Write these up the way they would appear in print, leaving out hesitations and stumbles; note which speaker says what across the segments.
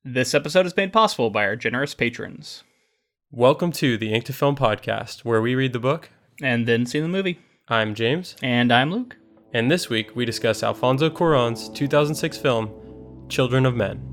Speaker 1: This episode is made possible by our generous patrons.
Speaker 2: Welcome to the Inktofilm podcast, where we read the book
Speaker 1: and then see the movie.
Speaker 2: I'm James.
Speaker 1: And I'm Luke.
Speaker 2: And this week we discuss Alfonso Cuarón's 2006 film, Children of Men.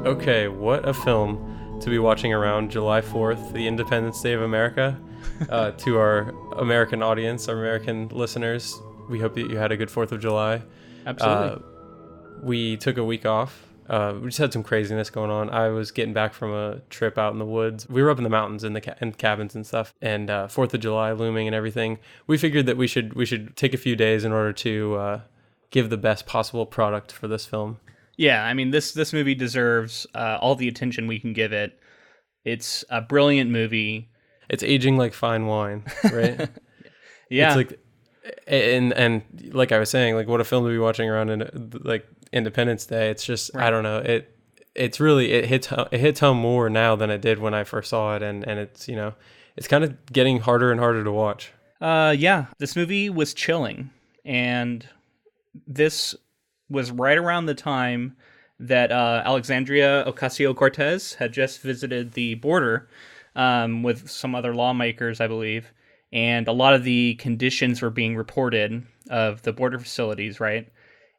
Speaker 2: Okay, what a film to be watching around July 4th, the Independence Day of America. To our American audience, our American listeners, we hope that you had a good 4th of July.
Speaker 1: Absolutely.
Speaker 2: We took a week off. We just had some craziness going on. I was getting back from a trip out in the woods. We were up in the mountains in the in cabins and stuff, and 4th of July looming and everything. We figured that we should take a few days in order to give the best possible product for this film.
Speaker 1: Yeah, I mean, this movie deserves all the attention we can give it. It's a brilliant movie.
Speaker 2: It's aging like fine wine, right?
Speaker 1: Yeah.
Speaker 2: It's like, and like I was saying, like what a film to be watching around in like Independence Day. It's just, right. I don't know. It hits home more now than it did when I first saw it, and it's, you know, it's kind of getting harder and harder to watch.
Speaker 1: Yeah, this movie was chilling, and this was right around the time that Alexandria Ocasio-Cortez had just visited the border with some other lawmakers, I believe, and a lot of the conditions were being reported of the border facilities, right?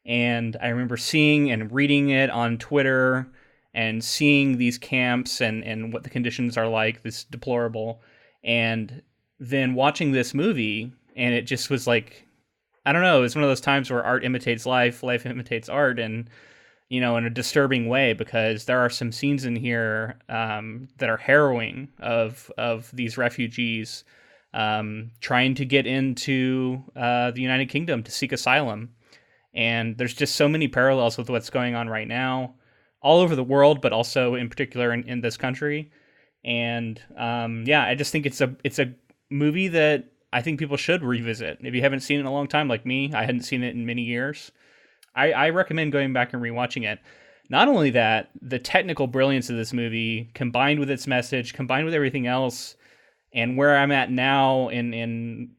Speaker 1: And I remember seeing and reading it on Twitter and seeing these camps and what the conditions are like, this deplorable, and then watching this movie, and it just was like, I don't know, it's one of those times where art imitates life, life imitates art, and, you know, in a disturbing way, because there are some scenes in here that are harrowing of these refugees trying to get into the United Kingdom to seek asylum. And there's just so many parallels with what's going on right now, all over the world, but also in particular in this country. And yeah, I just think it's a movie that I think people should revisit. If you haven't seen it in a long time, like me, I hadn't seen it in many years. I recommend going back and rewatching it. Not only that, the technical brilliance of this movie, combined with its message, combined with everything else, and where I'm at now in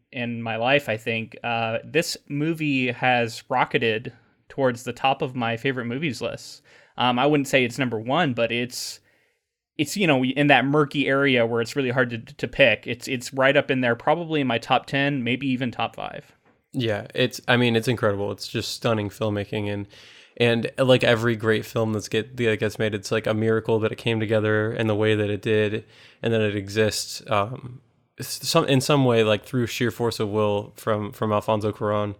Speaker 1: my life, I think this movie has rocketed towards the top of my favorite movies list. I wouldn't say it's number one, but it's, you know, in that murky area where it's really hard to pick. It's right up in there, probably in my top 10, maybe even top 5.
Speaker 2: Yeah, it's incredible. It's just stunning filmmaking, and like every great film that gets made, it's like a miracle that it came together in the way that it did, and that it exists in some way, like through sheer force of will from Alfonso Cuarón.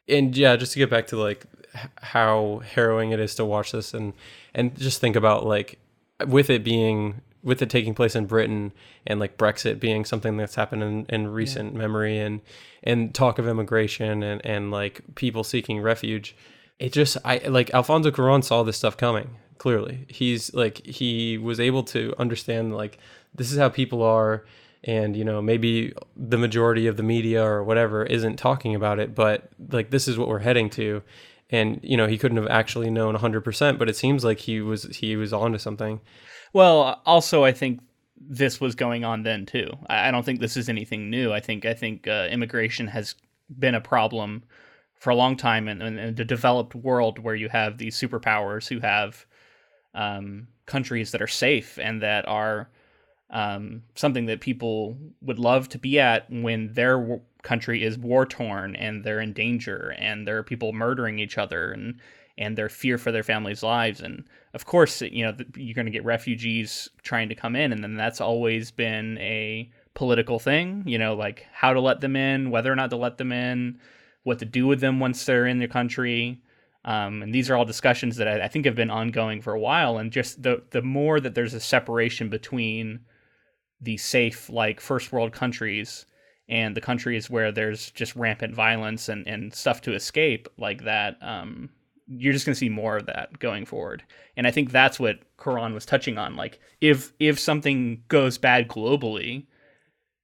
Speaker 2: And yeah, just to get back to like how harrowing it is to watch this, and just think about like, with it taking place in Britain, and like Brexit being something that's happened in recent memory, and talk of immigration and like people seeking refuge. It just, Alfonso Cuarón saw this stuff coming. Clearly, he was able to understand like, this is how people are, and, you know, maybe the majority of the media or whatever isn't talking about it, but like, this is what we're heading to. And, you know, he couldn't have actually known 100%, but it seems like he was onto something.
Speaker 1: Well, also, I think this was going on then too. I don't think this is anything new. I think immigration has been a problem for a long time in the developed world, where you have these superpowers who have countries that are safe and that are something that people would love to be at when their country is war-torn and they're in danger and there are people murdering each other and their fear for their families' lives. And of course, you know, you're going to get refugees trying to come in, and then that's always been a political thing, you know, like how to let them in, whether or not to let them in, what to do with them once they're in the country. And these are all discussions that I think have been ongoing for a while. And just the more that there's a separation between the safe, like, first world countries and the countries where there's just rampant violence and stuff to escape like that, you're just going to see more of that going forward. And I think that's what Cuarón was touching on. Like, if something goes bad globally,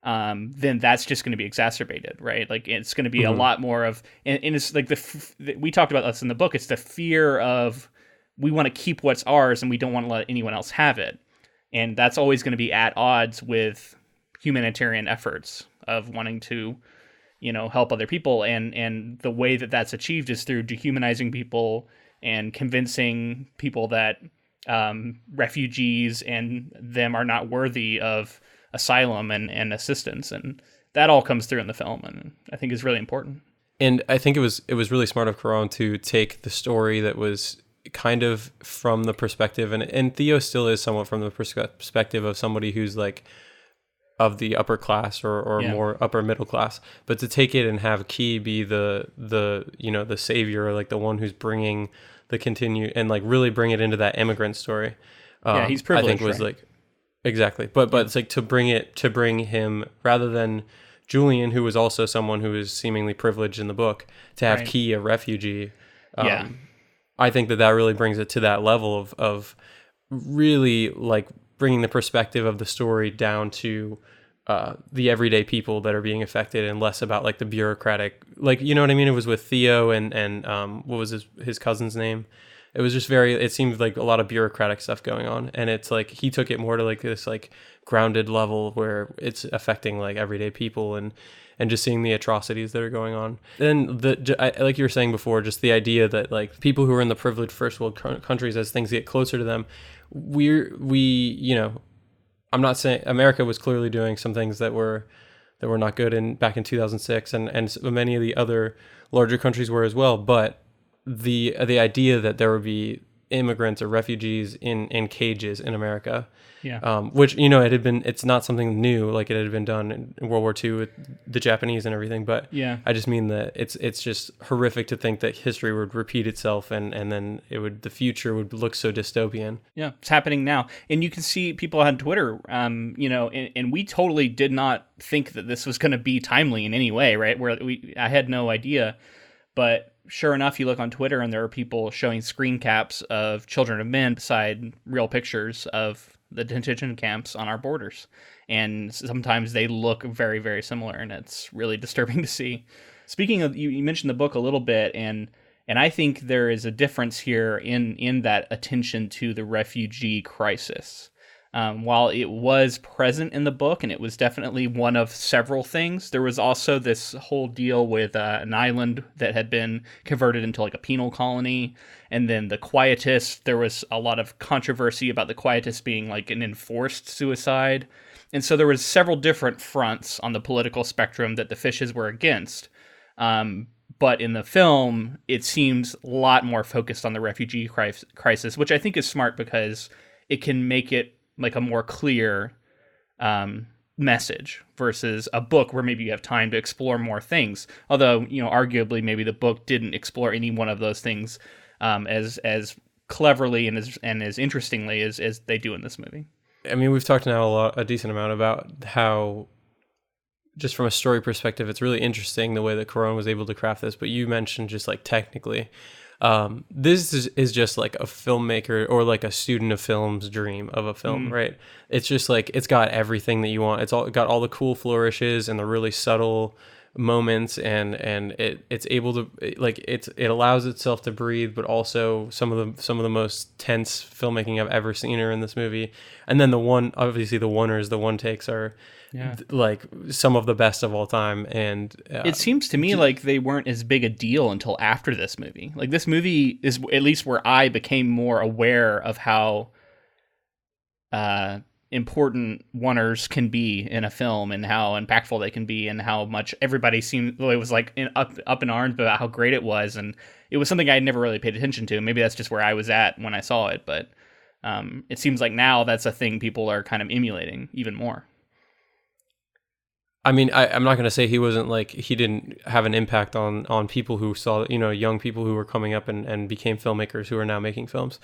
Speaker 1: then that's just going to be exacerbated, right? Like it's going to be a lot more of, and it's like we talked about this in the book. It's the fear of we want to keep what's ours and we don't want to let anyone else have it, and that's always going to be at odds with humanitarian efforts of wanting to, help other people, and the way that that's achieved is through dehumanizing people and convincing people that refugees and them are not worthy of asylum and assistance, and that all comes through in the film, and I think is really important.
Speaker 2: And I think it was really smart of Cuarón to take the story that was kind of from the perspective, and Theo still is somewhat from the perspective of somebody who's like of the upper class or more upper middle class, but to take it and have Key be the savior, or like the one who's bringing the continue and like really bring it into that immigrant story.
Speaker 1: He's privileged.
Speaker 2: I think was
Speaker 1: right?
Speaker 2: like exactly, but it's like to bring him rather than Julian, who was also someone who is seemingly privileged in the book, to have Key, a refugee. I think that really brings it to that level of really like bringing the perspective of the story down to the everyday people that are being affected, and less about like the bureaucratic, like, you know what I mean? It was with Theo and what was his cousin's name? It was just it seemed like a lot of bureaucratic stuff going on. And it's like, he took it more to like this like grounded level where it's affecting like everyday people and just seeing the atrocities that are going on. Then like you were saying before, just the idea that like people who are in the privileged first world countries, as things get closer to them, I'm not saying America was clearly doing some things that were not good back in 2006, and many of the other larger countries were as well. But the idea that there would be immigrants or refugees in cages in America, which it's not something new, like it had been done in World War II with the Japanese and everything. But I just mean that it's just horrific to think that history would repeat itself, and then the future would look so dystopian.
Speaker 1: Yeah, it's happening now, and you can see people on Twitter, and we totally did not think that this was going to be timely in any way, right? I had no idea, but sure enough, you look on Twitter and there are people showing screen caps of children of men beside real pictures of the detention camps on our borders. And sometimes they look very, very similar, and it's really disturbing to see. Speaking of, you mentioned the book a little bit, and I think there is a difference here in that attention to the refugee crisis. While it was present in the book, and it was definitely one of several things, there was also this whole deal with an island that had been converted into like a penal colony. And then the Quietists, there was a lot of controversy about the Quietists being like an enforced suicide. And so there was several different fronts on the political spectrum that the Fishes were against. But in the film, it seems a lot more focused on the refugee crisis, which I think is smart because it can make it like a more clear message versus a book where maybe you have time to explore more things. Although, arguably maybe the book didn't explore any one of those things as cleverly and as interestingly as they do in this movie.
Speaker 2: I mean, we've talked now a decent amount about how, just from a story perspective, it's really interesting the way that Cuarón was able to craft this. But you mentioned just like technically, this is just like a filmmaker or like a student of film's dream of a film, right? It's just like, it's got everything that you want. It's got all the cool flourishes and the really subtle moments, and it's able to like it allows itself to breathe, but also some of the most tense filmmaking I've ever seen in this movie. And then the oners, the one takes are like some of the best of all time. And
Speaker 1: it seems to me like they weren't as big a deal until after this movie. Like this movie is at least where I became more aware of how important oners can be in a film, and how impactful they can be, and how much everybody seemed, it was like up in arms about how great it was. And it was something I had never really paid attention to. Maybe that's just where I was at when I saw it, but it seems like now that's a thing people are kind of emulating even more.
Speaker 2: I mean, I'm not going to say he didn't have an impact on people who saw, young people who were coming up and became filmmakers who are now making films.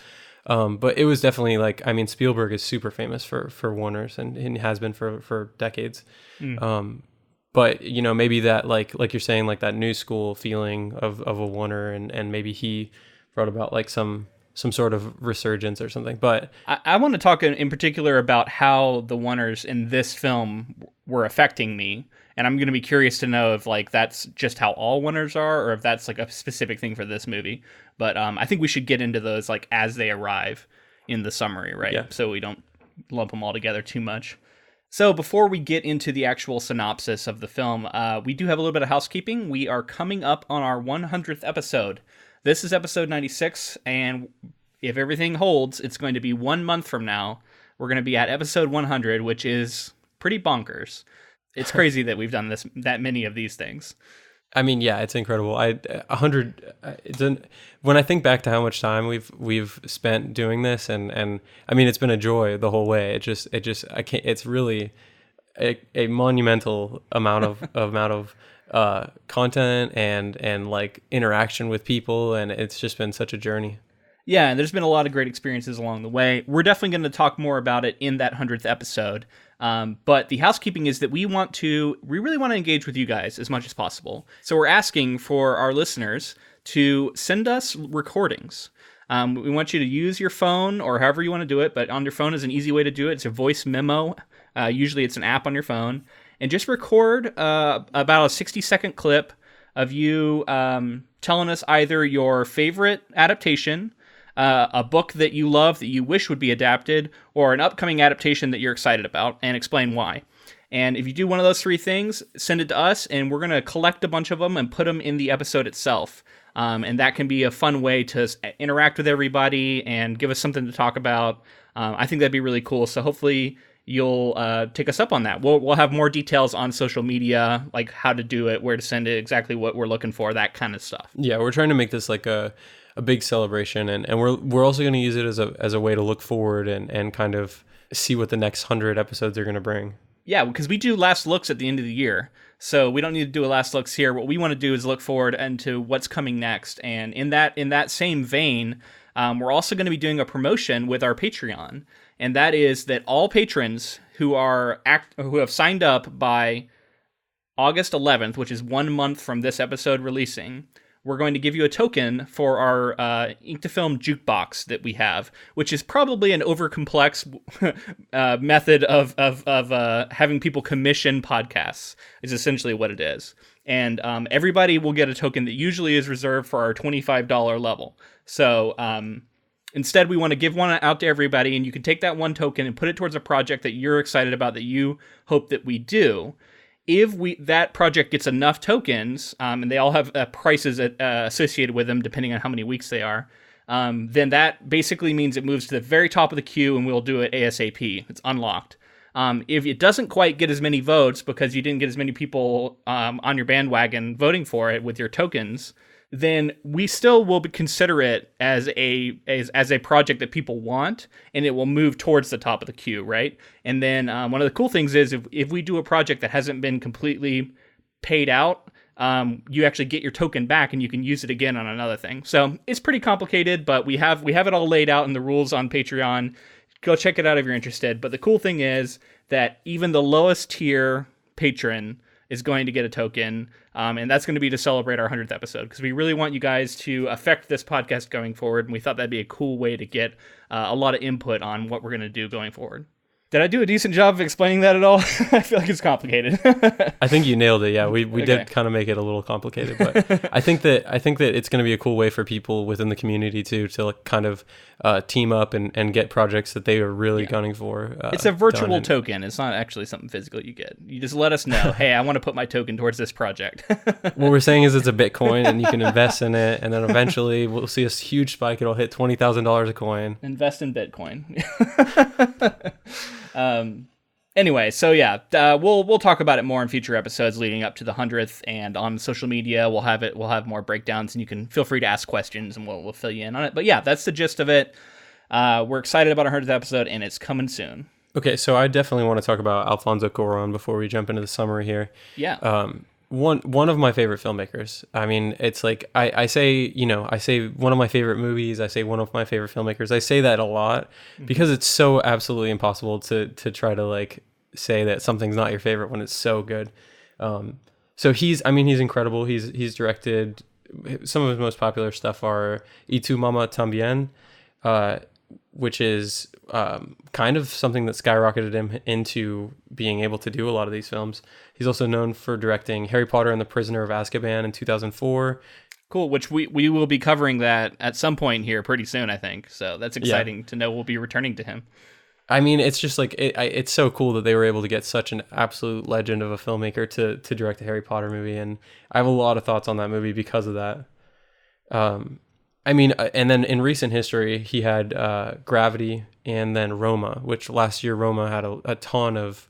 Speaker 2: But it was definitely like, I mean, Spielberg is super famous for oners, and has been for decades. But maybe that like you're saying, like that new school feeling of a oner, and maybe he wrote about like some some sort of resurgence or something. But
Speaker 1: I want to talk in particular about how the oners in this film were affecting me. And I'm going to be curious to know if like that's just how all oners are, or if that's like a specific thing for this movie. But I think we should get into those like as they arrive in the summary, right?
Speaker 2: Yeah.
Speaker 1: So we don't lump them all together too much. So before we get into the actual synopsis of the film, we do have a little bit of housekeeping. We are coming up on our 100th episode. This is episode 96, and if everything holds, it's going to be 1 month from now. We're going to be at episode 100, which is pretty bonkers. It's crazy that we've done that many of these things.
Speaker 2: I mean, yeah, it's incredible. 100. When I think back to how much time we've spent doing this, and I mean, it's been a joy the whole way. I can't. It's really a monumental amount of content and like interaction with people, and it's just been such a journey.
Speaker 1: Yeah, and there's been a lot of great experiences along the way. We're definitely going to talk more about it in that 100th episode. But the housekeeping is that we really want to engage with you guys as much as possible. So we're asking for our listeners to send us recordings. We want you to use your phone or however you want to do it, but on your phone is an easy way to do it. It's a voice memo. Usually it's an app on your phone. And just record about a 60-second clip of you telling us either your favorite adaptation, a book that you love that you wish would be adapted, or an upcoming adaptation that you're excited about, and explain why. And if you do one of those three things, send it to us, and we're going to collect a bunch of them and put them in the episode itself. And that can be a fun way to interact with everybody and give us something to talk about. I think that'd be really cool. So hopefully you'll take us up on that. We'll have more details on social media, like how to do it, where to send it, exactly what we're looking for, that kind of stuff.
Speaker 2: Yeah, we're trying to make this like a big celebration, and we're also going to use it as a way to look forward and kind of see what the next 100 episodes are going to bring.
Speaker 1: Yeah, because we do last looks at the end of the year, so we don't need to do a last looks here. What we want to do is look forward into what's coming next, and in that same vein, we're also going to be doing a promotion with our Patreon, and that is that all patrons who have signed up by August 11th, which is 1 month from this episode releasing, we're going to give you a token for our inktofilm jukebox that we have, which is probably an overcomplex method of having people commission podcasts, is essentially what it is. And everybody will get a token that usually is reserved for our $25 level. So instead, we want to give one out to everybody, and you can take that one token and put it towards a project that you're excited about, that you hope that we do. If that project gets enough tokens, and they all have prices associated with them, depending on how many weeks they are, then that basically means it moves to the very top of the queue, and we'll do it ASAP. It's unlocked. If it doesn't quite get as many votes because you didn't get as many people on your bandwagon voting for it with your tokens, then we still will consider it as a project that people want, and it will move towards the top of the queue, right? And then one of the cool things is if we do a project that hasn't been completely paid out, you actually get your token back and you can use it again on another thing. So it's pretty complicated, but we have it all laid out in the rules on Patreon. Go check it out if you're interested. But the cool thing is that even the lowest tier patron is going to get a token, and that's going to be to celebrate our 100th episode, because we really want you guys to affect this podcast going forward, and we thought that'd be a cool way to get a lot of input on what we're going to do going forward. Did I do a decent job of explaining that at all? I feel like it's complicated.
Speaker 2: I think you nailed it. Yeah, we
Speaker 1: Okay.
Speaker 2: did kind of make it a little complicated, but I think that it's going to be a cool way for people within the community to like kind of team up and get projects that they are really gunning for.
Speaker 1: It's a virtual token. It's not actually something physical you get. You just let us know, hey, I want to put my token towards this project.
Speaker 2: What we're saying is it's a Bitcoin, and you can invest in it, and then eventually we'll see a huge spike. It'll hit $20,000 a coin.
Speaker 1: Invest in Bitcoin. Anyway, so yeah, we'll talk about it more in future episodes leading up to the 100th, and on social media we'll have more breakdowns, and you can feel free to ask questions, and we'll fill you in on it. But yeah, that's the gist of it. We're excited about our 100th episode, and it's coming soon.
Speaker 2: Okay, so I definitely want to talk about Alfonso Cuarón before we jump into the summary here.
Speaker 1: Yeah.
Speaker 2: One of my favorite filmmakers. I mean, it's like I say one of my favorite movies. I say one of my favorite filmmakers. I say that a lot because it's so absolutely impossible to try to like say that something's not your favorite when it's so good. So he's incredible. He's directed, some of his most popular stuff are Y Tu Mama Tambien, which is kind of something that skyrocketed him into being able to do a lot of these films. He's also known for directing Harry Potter and the Prisoner of Azkaban in 2004.
Speaker 1: Cool, which we will be covering that at some point here pretty soon, I think. So that's exciting to know we'll be returning to him.
Speaker 2: I mean, it's just like, it's so cool that they were able to get such an absolute legend of a filmmaker to direct a Harry Potter movie. And I have a lot of thoughts on that movie because of that. I mean, and then in recent history, he had Gravity and then Roma, which last year Roma had a ton of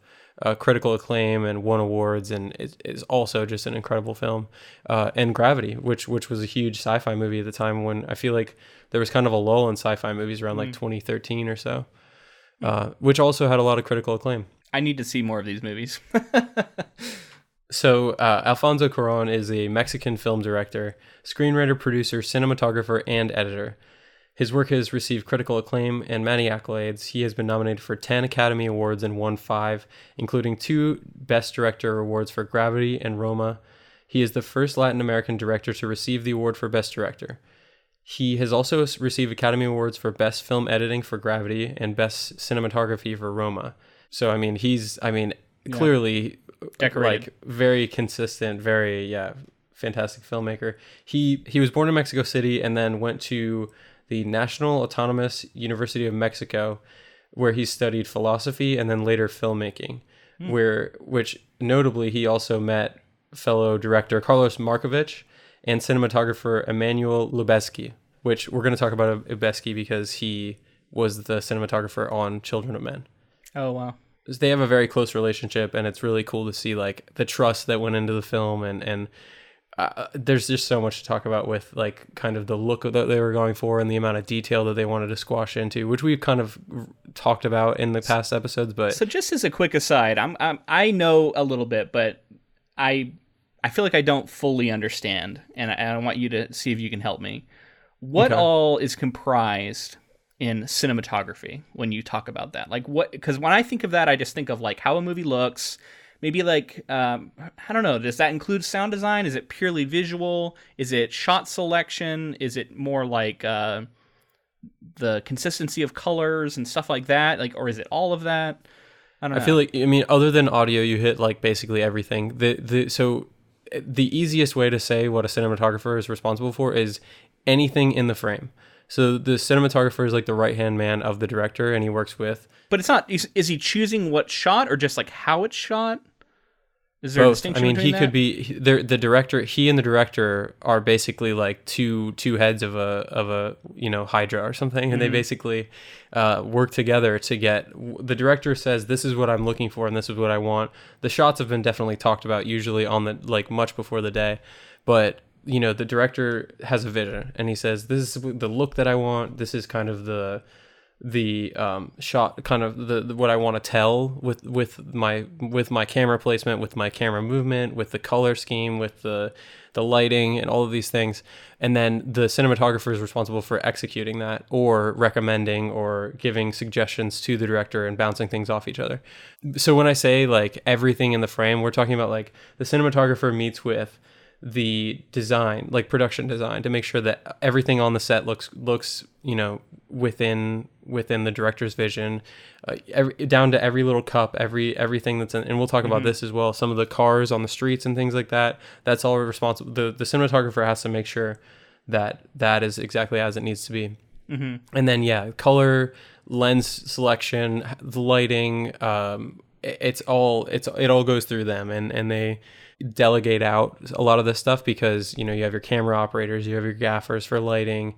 Speaker 2: critical acclaim and won awards, and is also just an incredible film. And Gravity, which was a huge sci-fi movie at the time, when I feel like there was kind of a lull in sci-fi movies around like 2013 or so, which also had a lot of critical acclaim.
Speaker 1: I need to see more of these movies.
Speaker 2: So Alfonso Cuarón is a Mexican film director, screenwriter, producer, cinematographer, and editor. His work has received critical acclaim and many accolades. He has been nominated for 10 Academy Awards and won 5, including 2 Best Director awards for Gravity and Roma. He is the first Latin American director to receive the award for Best Director. He has also received Academy Awards for Best Film Editing for Gravity and Best Cinematography for Roma. So, I mean, clearly...
Speaker 1: decorated.
Speaker 2: Like, very consistent, very fantastic filmmaker. He was born in Mexico City and then went to the National Autonomous University of Mexico, where he studied philosophy and then later filmmaking, which notably he also met fellow director Carlos Markovich and cinematographer Emmanuel Lubezki, which we're going to talk about Lubezki because he was the cinematographer on Children of Men.
Speaker 1: Oh, wow.
Speaker 2: They have a very close relationship, and it's really cool to see like the trust that went into the film, and there's just so much to talk about with like kind of the look that they were going for and the amount of detail that they wanted to squash into, which we've kind of talked about in the past episodes. But
Speaker 1: so just as a quick aside, I know a little bit, but I feel like I don't fully understand, and I want you to see if you can help me. What all is comprised in cinematography when you talk about that? Like what, because when I think of that, I just think of like how a movie looks, maybe like, I don't know, does that include sound design? Is it purely visual? Is it shot selection? Is it more like the consistency of colors and stuff like that? Like, or is it all of that? I don't know.
Speaker 2: I feel like, I mean, other than audio, you hit like basically everything. So the easiest way to say what a cinematographer is responsible for is anything in the frame. So the cinematographer is like the right-hand man of the director, and he works with...
Speaker 1: But it's not... Is he choosing what shot, or just like how it's shot? Is there
Speaker 2: both.
Speaker 1: A distinction between
Speaker 2: he could be... The director... He and the director are basically like two heads of a hydra or something, and they basically work together to get... The director says, this is what I'm looking for, and this is what I want. The shots have been definitely talked about, usually on the like much before the day, but... the director has a vision, and he says, this is the look that I want. This is kind of the shot, kind of the what I want to tell with my camera placement, with my camera movement, with the color scheme, with the lighting, and all of these things. And then the cinematographer is responsible for executing that, or recommending or giving suggestions to the director and bouncing things off each other. So when I say like everything in the frame, we're talking about like the cinematographer meets with the design, like production design, to make sure that everything on the set looks within the director's vision, down to every little cup, everything that's in, and we'll talk about this as well. Some of the cars on the streets and things like that. That's all responsible. The cinematographer has to make sure that is exactly as it needs to be. And then color, lens selection, the lighting, it all goes through them, and they delegate out a lot of this stuff because you have your camera operators, you have your gaffers for lighting,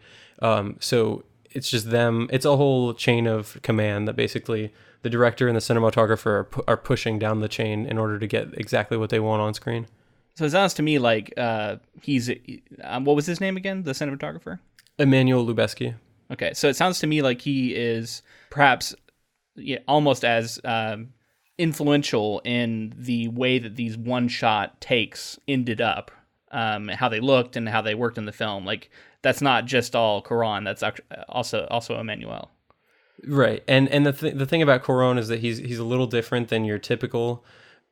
Speaker 2: so it's just them. It's a whole chain of command that basically the director and the cinematographer are pushing down the chain in order to get exactly what they want on screen.
Speaker 1: So it sounds to me like he's what was his name again, the cinematographer?
Speaker 2: Emmanuel Lubezki.
Speaker 1: Okay, so it sounds to me like he is perhaps almost as influential in the way that these one-shot takes ended up, how they looked and how they worked in the film. Like, that's not just all Cuarón, that's also Emmanuel.
Speaker 2: Right, and the thing about Cuarón is that he's a little different than your typical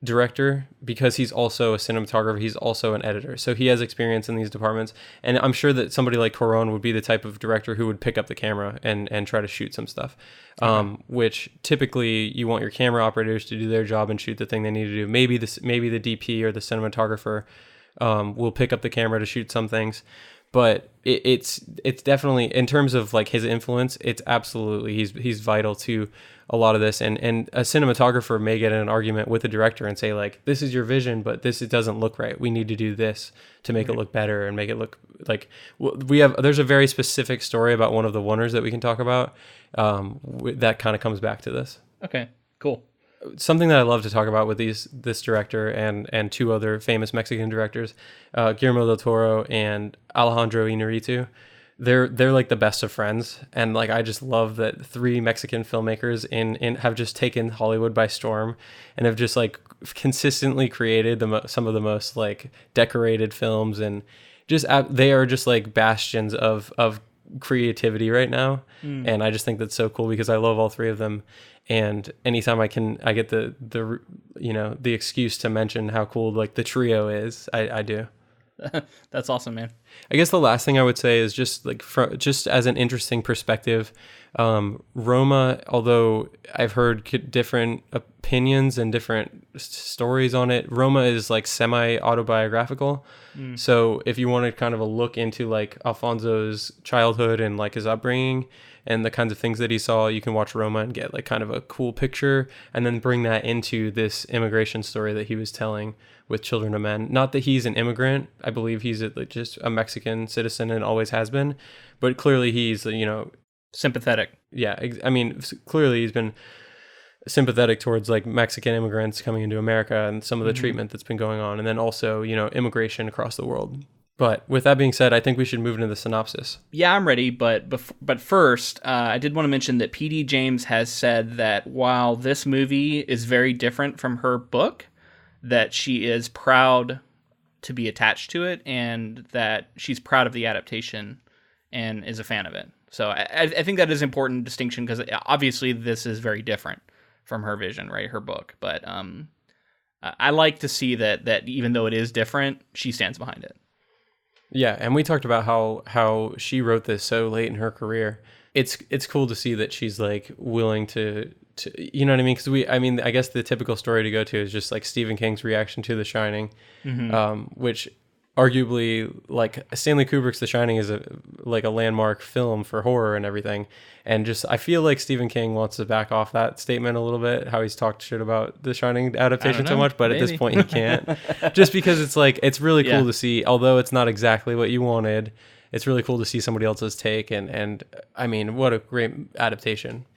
Speaker 2: director because he's also a cinematographer, he's also an editor, so he has experience in these departments. And I'm sure that somebody like Cuarón would be the type of director who would pick up the camera and try to shoot some stuff, which typically you want your camera operators to do their job and shoot the thing they need to do. Maybe the DP or the cinematographer will pick up the camera to shoot some things, but it's definitely, in terms of like his influence, it's absolutely, he's vital to a lot of this. And a cinematographer may get in an argument with the director and say like, this is your vision, but it doesn't look right. We need to do this to make it look better and make it look like there's a very specific story about one of the oners that we can talk about that kind of comes back to this.
Speaker 1: Okay, cool.
Speaker 2: Something that I love to talk about with this director and two other famous Mexican directors, Guillermo del Toro and Alejandro Iñárritu, they're like the best of friends, and like I just love that three Mexican filmmakers in have just taken Hollywood by storm and have just like consistently created some of the most like decorated films, and just they are just like bastions of creativity right now. And I just think that's so cool because I love all three of them. And anytime I get the the excuse to mention how cool like the trio is, I do.
Speaker 1: That's awesome, man.
Speaker 2: I guess the last thing I would say is just like just as an interesting perspective, Roma, although I've heard different opinions and different stories on it, Roma is like semi-autobiographical. So if you want to kind of a look into like Alfonso's childhood and like his upbringing and the kinds of things that he saw, you can watch Roma and get like kind of a cool picture, and then bring that into this immigration story that he was telling with Children of Men. Not that he's an immigrant. I believe he's just a Mexican citizen and always has been, but clearly he's,
Speaker 1: sympathetic.
Speaker 2: Yeah. I mean, clearly he's been sympathetic towards like Mexican immigrants coming into America and some of the treatment that's been going on. And then also, immigration across the world. But with that being said, I think we should move into the synopsis.
Speaker 1: Yeah, I'm ready. But first, I did want to mention that P.D. James has said that while this movie is very different from her book, that she is proud to be attached to it, and that she's proud of the adaptation and is a fan of it. So I think that is an important distinction, because obviously this is very different from her vision, right? Her book. But I like to see that even though it is different, she stands behind it.
Speaker 2: Yeah, and we talked about how she wrote this so late in her career. It's cool to see that she's like willing to you know what I mean? Because I guess the typical story to go to is just like Stephen King's reaction to The Shining, which arguably, like, Stanley Kubrick's The Shining is a landmark film for horror and everything. And just, I feel like Stephen King wants to back off that statement a little bit, how he's talked shit about The Shining adaptation so much, but maybe. At this point he can't. Just because it's like, it's really cool to see, although it's not exactly what you wanted, it's really cool to see somebody else's take. And I mean, what a great adaptation.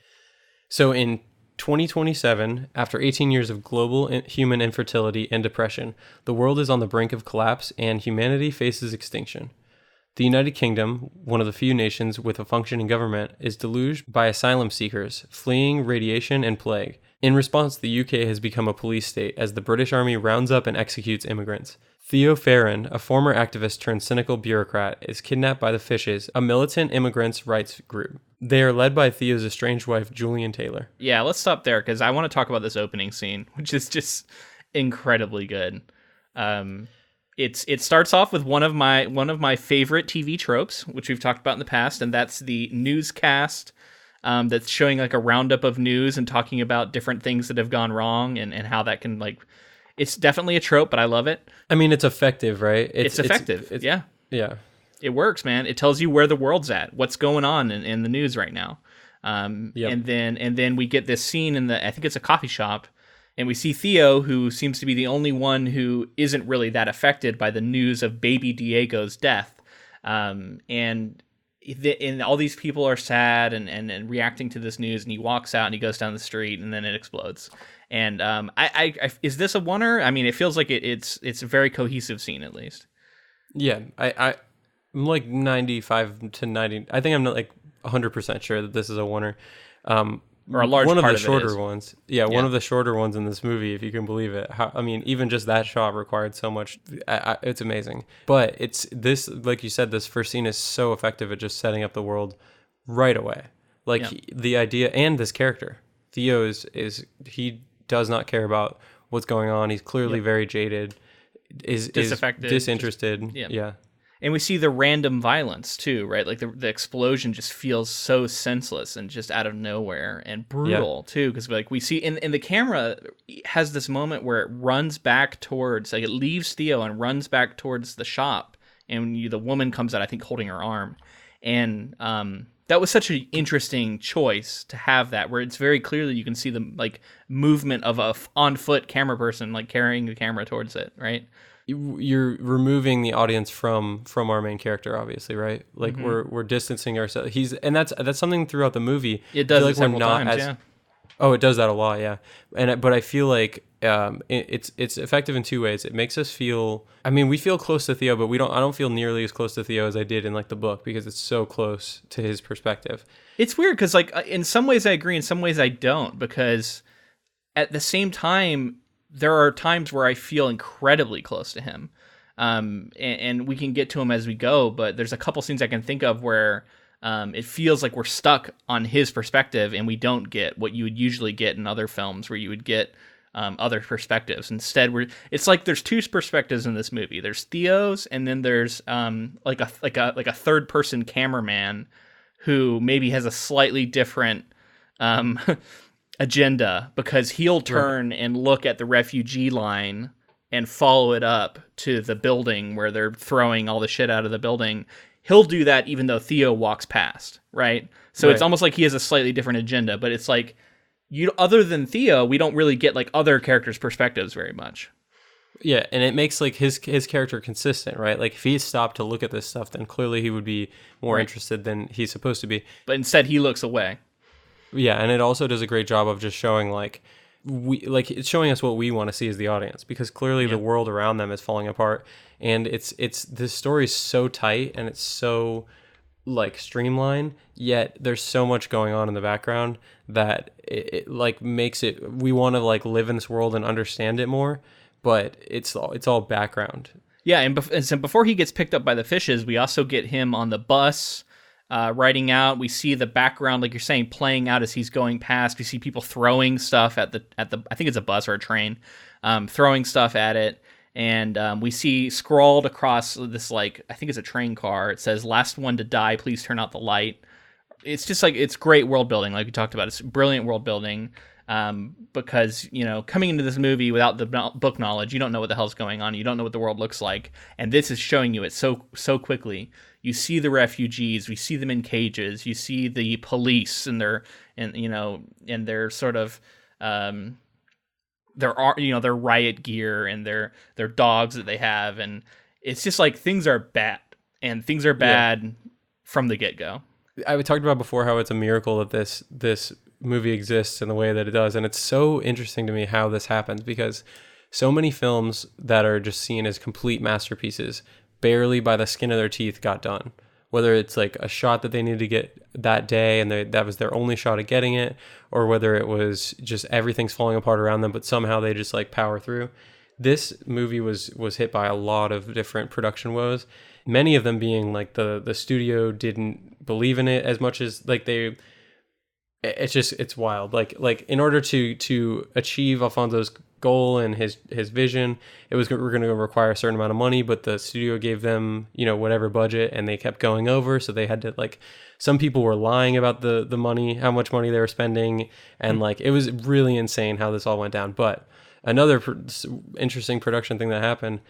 Speaker 2: So in 2027, after 18 years of global human infertility and depression, the world is on the brink of collapse and humanity faces extinction. The United Kingdom, one of the few nations with a functioning government, is deluged by asylum seekers fleeing radiation and plague. In response, the UK has become a police state as the British Army rounds up and executes immigrants. Theo Faron, a former activist turned cynical bureaucrat, is kidnapped by the Fishes, a militant immigrants' rights group. They are led by Theo's estranged wife, Julianne Taylor.
Speaker 1: Yeah, let's stop there, because I want to talk about this opening scene, which is just incredibly good. It starts off with one of my favorite TV tropes, which we've talked about in the past, and that's the newscast that's showing like a roundup of news and talking about different things that have gone wrong and how that can, like, it's definitely a trope, but I love it.
Speaker 2: I mean, it's effective, right?
Speaker 1: It's effective. Yeah.
Speaker 2: Yeah.
Speaker 1: It works, man. It tells you where the world's at, what's going on in the news right now.
Speaker 2: Yep.
Speaker 1: And then we get this scene I think it's a coffee shop, and we see Theo, who seems to be the only one who isn't really that affected by the news of baby Diego's death. And all these people are sad and reacting to this news, and he walks out and he goes down the street, and then it explodes. And I is this a oner? I mean, it feels like it's a very cohesive scene, at least.
Speaker 2: Yeah, I'm like 95 to 90. I think I'm not like 100% sure that this is a oner.
Speaker 1: Or a large
Speaker 2: one
Speaker 1: part
Speaker 2: of the shorter ones. Yeah,
Speaker 1: Yeah.
Speaker 2: one of the shorter ones in this movie, if you can believe it. I mean, even just that shot required so much. It's amazing. But it's this, like you said, this first scene is so effective at just setting up the world right away. Like the idea, and this character, Theo he does not care about what's going on. He's clearly very jaded, is
Speaker 1: Disaffected,
Speaker 2: disinterested. Yeah.
Speaker 1: And we see the random violence too, right? Like the explosion just feels so senseless and just out of nowhere and brutal too. Because like we see in the camera has this moment where it runs back towards, like it leaves Theo and runs back towards the shop, and the woman comes out, I think holding her arm, and that was such an interesting choice to have that, where it's very clearly you can see the like movement of a on foot camera person like carrying the camera towards it, right?
Speaker 2: You're removing the audience from our main character, obviously, right? Like we're distancing ourselves. That's something throughout the movie.
Speaker 1: It does it several times.
Speaker 2: Oh, it does that a lot, yeah. But I feel like it's effective in two ways. It makes us feel. I mean, we feel close to Theo, but I don't feel nearly as close to Theo as I did in like the book, because it's so close to his perspective.
Speaker 1: It's weird because like in some ways I agree, in some ways I don't, because at the same time, there are times where I feel incredibly close to him, and we can get to him as we go. But there's a couple scenes I can think of where it feels like we're stuck on his perspective, and we don't get what you would usually get in other films, where you would get other perspectives. Instead, it's like there's two perspectives in this movie. There's Theo's, and then there's like a third person cameraman who maybe has a slightly different agenda, because he'll turn and look at the refugee line and follow it up to the building where they're throwing all the shit out of the building. He'll do that even though Theo walks past, right? So it's almost like he has a slightly different agenda, but it's like, other than Theo, we don't really get like other characters' perspectives very much.
Speaker 2: Yeah, and it makes like his character consistent, right? Like if he stopped to look at this stuff, then clearly he would be more interested than he's supposed to be.
Speaker 1: But instead he looks away.
Speaker 2: Yeah, and it also does a great job of just showing it's showing us what we want to see as the audience, because clearly the world around them is falling apart, and it's this story is so tight and it's so like streamlined, yet there's so much going on in the background that it like makes it, we want to like live in this world and understand it more, but it's all background.
Speaker 1: Yeah, and so before he gets picked up by the fishes, we also get him on the bus. Riding out, we see the background, like you're saying, playing out as he's going past. We see people throwing stuff at the I think it's a bus or a train, throwing stuff at it, and we see scrawled across this, like, I think it's a train car, it says "Last one to die, please turn out the light." It's just like, it's great world building, like we talked about. It's brilliant world building, because coming into this movie without the book knowledge, you don't know what the hell's going on, you don't know what the world looks like, and this is showing you it so quickly. You see the refugees, we see them in cages, you see the police and their sort of their riot gear and their dogs that they have, and it's just like things are bad, and things are bad from the get-go.
Speaker 2: I talked about before how it's a miracle that this movie exists in the way that it does, and it's so interesting to me how this happens, because so many films that are just seen as complete masterpieces barely by the skin of their teeth got done. Whether it's like a shot that they needed to get that day and that was their only shot at getting it, or whether it was just everything's falling apart around them, but somehow they just like power through. This movie was hit by a lot of different production woes, many of them being like the studio didn't believe in it as much as like it's wild. Like in order to achieve Alfonso's goal and his vision, we're going to require a certain amount of money, but the studio gave them whatever budget, and they kept going over, so they had to, like, some people were lying about the money, how much money they were spending, and like it was really insane how this all went down. But another interesting production thing that happened,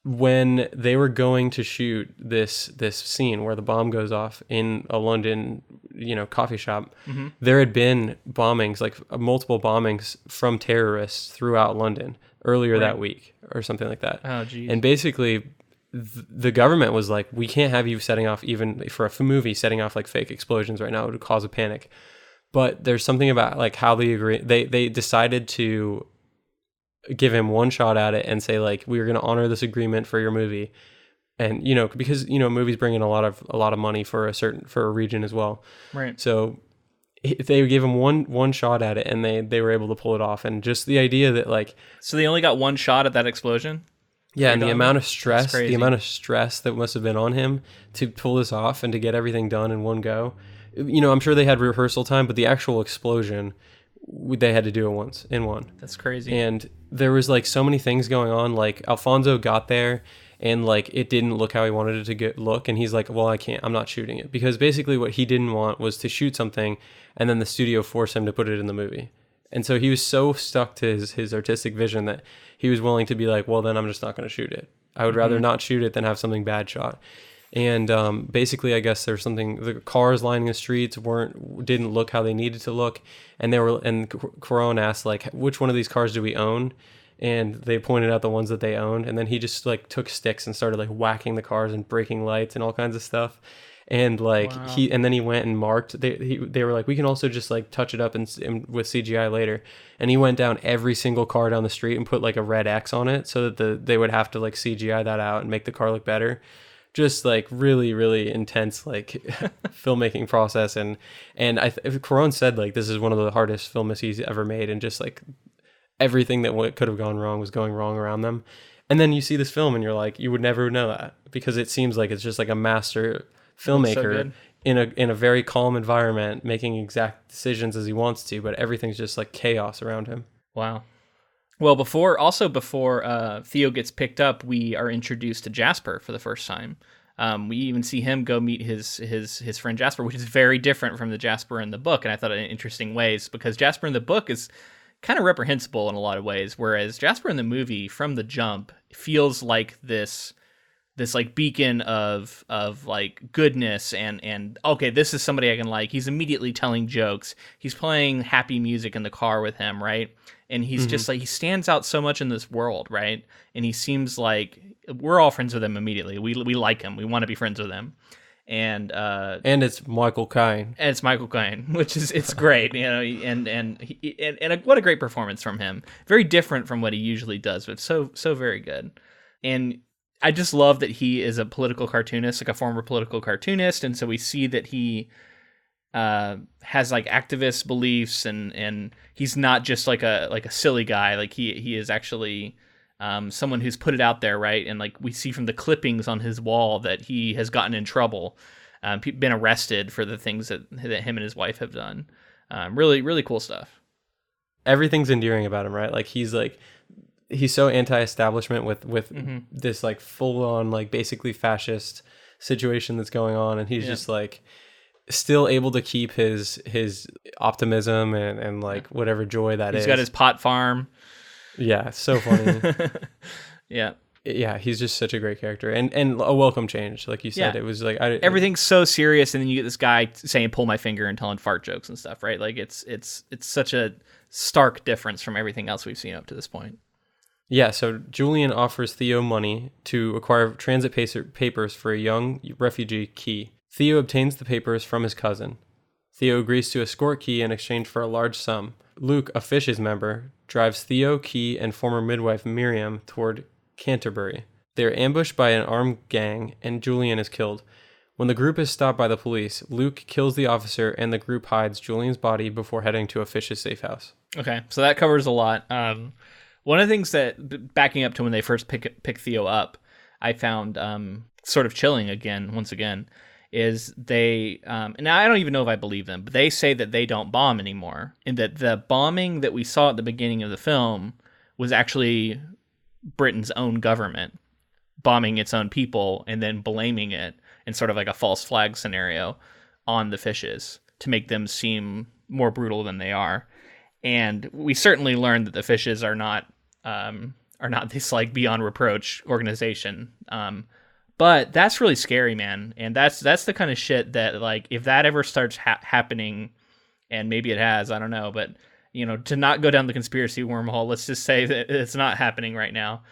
Speaker 2: when they were going to shoot this scene where the bomb goes off in a London, coffee shop, there had been bombings, like multiple bombings from terrorists throughout London earlier that week or something like that.
Speaker 1: Oh, geez.
Speaker 2: And basically the government was like, we can't have you setting off, even for a movie, setting off like fake explosions right now. It would cause a panic. But there's something about like how they decided to give him one shot at it and say, like, we're going to honor this agreement for your movie. And, because, movies bring in a lot of money for a region as well. Right. So they gave him one shot at it, and they were able to pull it off. And just the idea that, like,
Speaker 1: so they only got one shot at that explosion?
Speaker 2: Yeah. And the amount of stress that must have been on him to pull this off and to get everything done in one go. I'm sure they had rehearsal time, but the actual explosion, they had to do it in one.
Speaker 1: That's crazy.
Speaker 2: And there was like so many things going on. Like Alfonso got there and like it didn't look how he wanted it to look, and he's like, well, I'm not shooting it, because basically what he didn't want was to shoot something and then the studio forced him to put it in the movie. And so he was so stuck to his artistic vision that he was willing to be like, well, then I'm just not going to shoot it. I would rather not shoot it than have something bad shot. And basically, I guess there's something, the cars lining the streets didn't look how they needed to look. And Cuarón asked, like, which one of these cars do we own? And they pointed out the ones that they owned. And then he just like took sticks and started like whacking the cars and breaking lights and all kinds of stuff. And like and then he went and marked. They were like, we can also just like touch it up and with CGI later. And he went down every single car down the street and put like a red X on it so that they would have to like CGI that out and make the car look better. Just like really, really intense like filmmaking process. And Cuarón said like this is one of the hardest films he's ever made, and just like everything that could have gone wrong was going wrong around them. And then you see this film and you're like, you would never know that, because it seems like it's just like a master filmmaker in a very calm environment making exact decisions as he wants to, but everything's just like chaos around him.
Speaker 1: Wow. Well, before Theo gets picked up, we are introduced to Jasper for the first time. We even see him go meet his friend Jasper, which is very different from the Jasper in the book, and I thought in interesting ways, because Jasper in the book is kind of reprehensible in a lot of ways, whereas Jasper in the movie from the jump feels like this like beacon of like goodness and okay, this is somebody I can like. He's immediately telling jokes. He's playing happy music in the car with him, right? And he's just like, he stands out so much in this world, right? And he seems like we're all friends with him immediately. We like him. We want to be friends with him. And
Speaker 2: it's Michael Caine.
Speaker 1: And it's Michael Caine, which is, it's great, you know, and what a great performance from him. Very different from what he usually does, but so very good. And I just love that he is a political cartoonist, like a former political cartoonist, and so we see that he has like activist beliefs, and he's not just like a silly guy. Like he is actually someone who's put it out there, right? And like we see from the clippings on his wall that he has gotten in trouble, been arrested for the things that him and his wife have done. Really, really cool stuff.
Speaker 2: Everything's endearing about him, right? Like he's so anti-establishment with this like full-on like basically fascist situation that's going on, and he's just like still able to keep his optimism and like whatever joy that is.
Speaker 1: He's got his pot farm.
Speaker 2: Yeah, so funny.
Speaker 1: Yeah,
Speaker 2: he's just such a great character, and a welcome change, like you said. It was like
Speaker 1: everything's so serious, and then you get this guy saying "pull my finger" and telling fart jokes and stuff, right? Like it's such a stark difference from everything else we've seen up to this point.
Speaker 2: Yeah, so Julian offers Theo money to acquire transit papers for a young refugee, Key. Theo obtains the papers from his cousin. Theo agrees to escort Key in exchange for a large sum. Luke, a Fishes member, drives Theo, Key, and former midwife Miriam toward Canterbury. They are ambushed by an armed gang, and Julian is killed. When the group is stopped by the police, Luke kills the officer, and the group hides Julian's body before heading to a Fishes safe house.
Speaker 1: Okay, so that covers a lot. One of the things that, backing up to when they first pick Theo up, I found sort of chilling once again, is they, and I don't even know if I believe them, but they say that they don't bomb anymore, and that the bombing that we saw at the beginning of the film was actually Britain's own government bombing its own people and then blaming it in sort of like a false flag scenario on the Fishes to make them seem more brutal than they are. And we certainly learned that the Fishes are not this like beyond reproach organization. But that's really scary, man. And that's the kind of shit that, like, if that ever starts happening, and maybe it has, I don't know, but you know, to not go down the conspiracy wormhole, let's just say that it's not happening right now.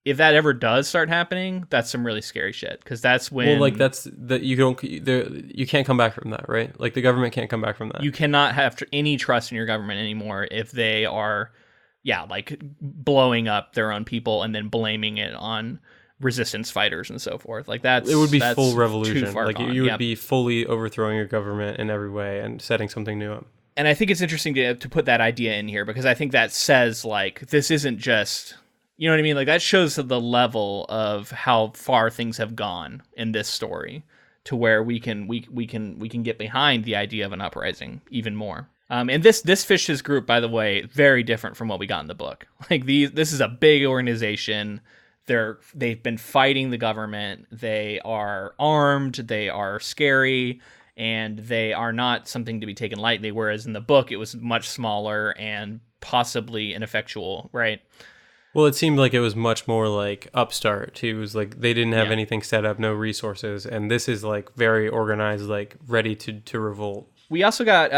Speaker 1: If that ever does start happening, that's some really scary shit, because that's when,
Speaker 2: well, like that's that you can't come back from that, right? Like the government can't come back from that.
Speaker 1: You cannot have any trust in your government anymore if they are, like blowing up their own people and then blaming it on resistance fighters and so forth. Like it
Speaker 2: would be full revolution.
Speaker 1: Like
Speaker 2: you would be fully overthrowing your government in every way and setting something new up.
Speaker 1: And I think it's interesting to put that idea in here, because I think that says, like, this isn't just, you know what I mean? Like, that shows the level of how far things have gone in this story, to where we can get behind the idea of an uprising even more. And this Fish's group, by the way, very different from what we got in the book. Like this is a big organization. They've been fighting the government. They are armed. They are scary, and they are not something to be taken lightly. Whereas in the book, it was much smaller and possibly ineffectual, right?
Speaker 2: Well, it seemed like it was much more like upstart. It was like they didn't have anything set up, no resources, and this is like very organized, like ready to revolt.
Speaker 1: We also got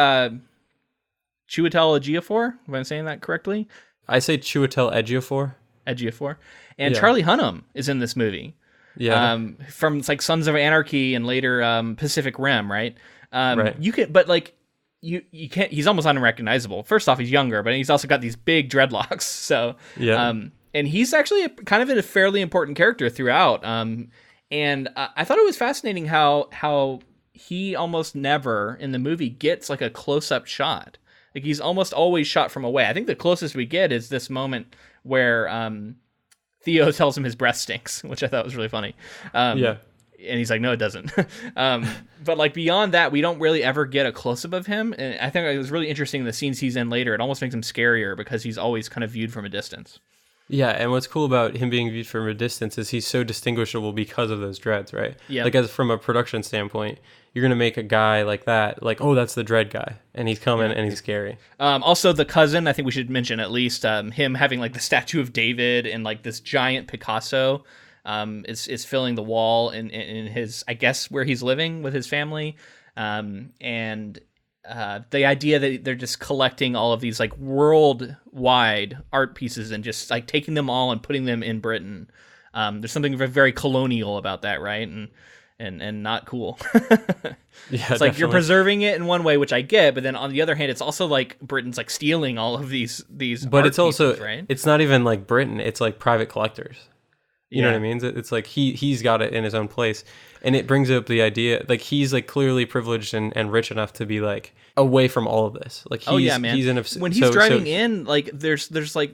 Speaker 1: Chiwetel Ejiofor, if I'm saying that correctly.
Speaker 2: I say Chiwetel Ejiofor.
Speaker 1: Ejiofor. And Charlie Hunnam is in this movie.
Speaker 2: Yeah.
Speaker 1: From like Sons of Anarchy and later Pacific Rim, right?
Speaker 2: Right.
Speaker 1: You can, but like you can't. He's almost unrecognizable. First off, he's younger, but he's also got these big dreadlocks. So and he's actually kind of a fairly important character throughout. And I thought it was fascinating how he almost never in the movie gets like a close up shot. Like he's almost always shot from away. I think the closest we get is this moment where Theo tells him his breath stinks, which I thought was really funny. And he's like, no, it doesn't. But like beyond that, we don't really ever get a close up of him. And I think it was really interesting in the scenes he's in later. It almost makes him scarier because he's always kind of viewed from a distance.
Speaker 2: Yeah, and what's cool about him being viewed from a distance is he's so distinguishable because of those dreads, right?
Speaker 1: Yeah.
Speaker 2: Like as from a production standpoint, you're gonna make a guy like that, like, oh, that's the dread guy, and he's coming and he's scary.
Speaker 1: Also, the cousin, I think we should mention at least him having like the statue of David and like this giant Picasso is filling the wall in his, I guess, where he's living with his family, and the idea that they're just collecting all of these like worldwide art pieces and just like taking them all and putting them in Britain. There's something very, very colonial about that, right? And not cool. It's like you're preserving it in one way, which I get, but then on the other hand, it's also like Britain's like stealing all of these.
Speaker 2: But
Speaker 1: it's
Speaker 2: also
Speaker 1: pieces, right?
Speaker 2: It's not even like Britain. It's like private collectors. You know what I mean? It's like he's got it in his own place, and it brings up the idea like he's like clearly privileged and rich enough to be like away from all of this. Like he's
Speaker 1: when he's driving in, like there's like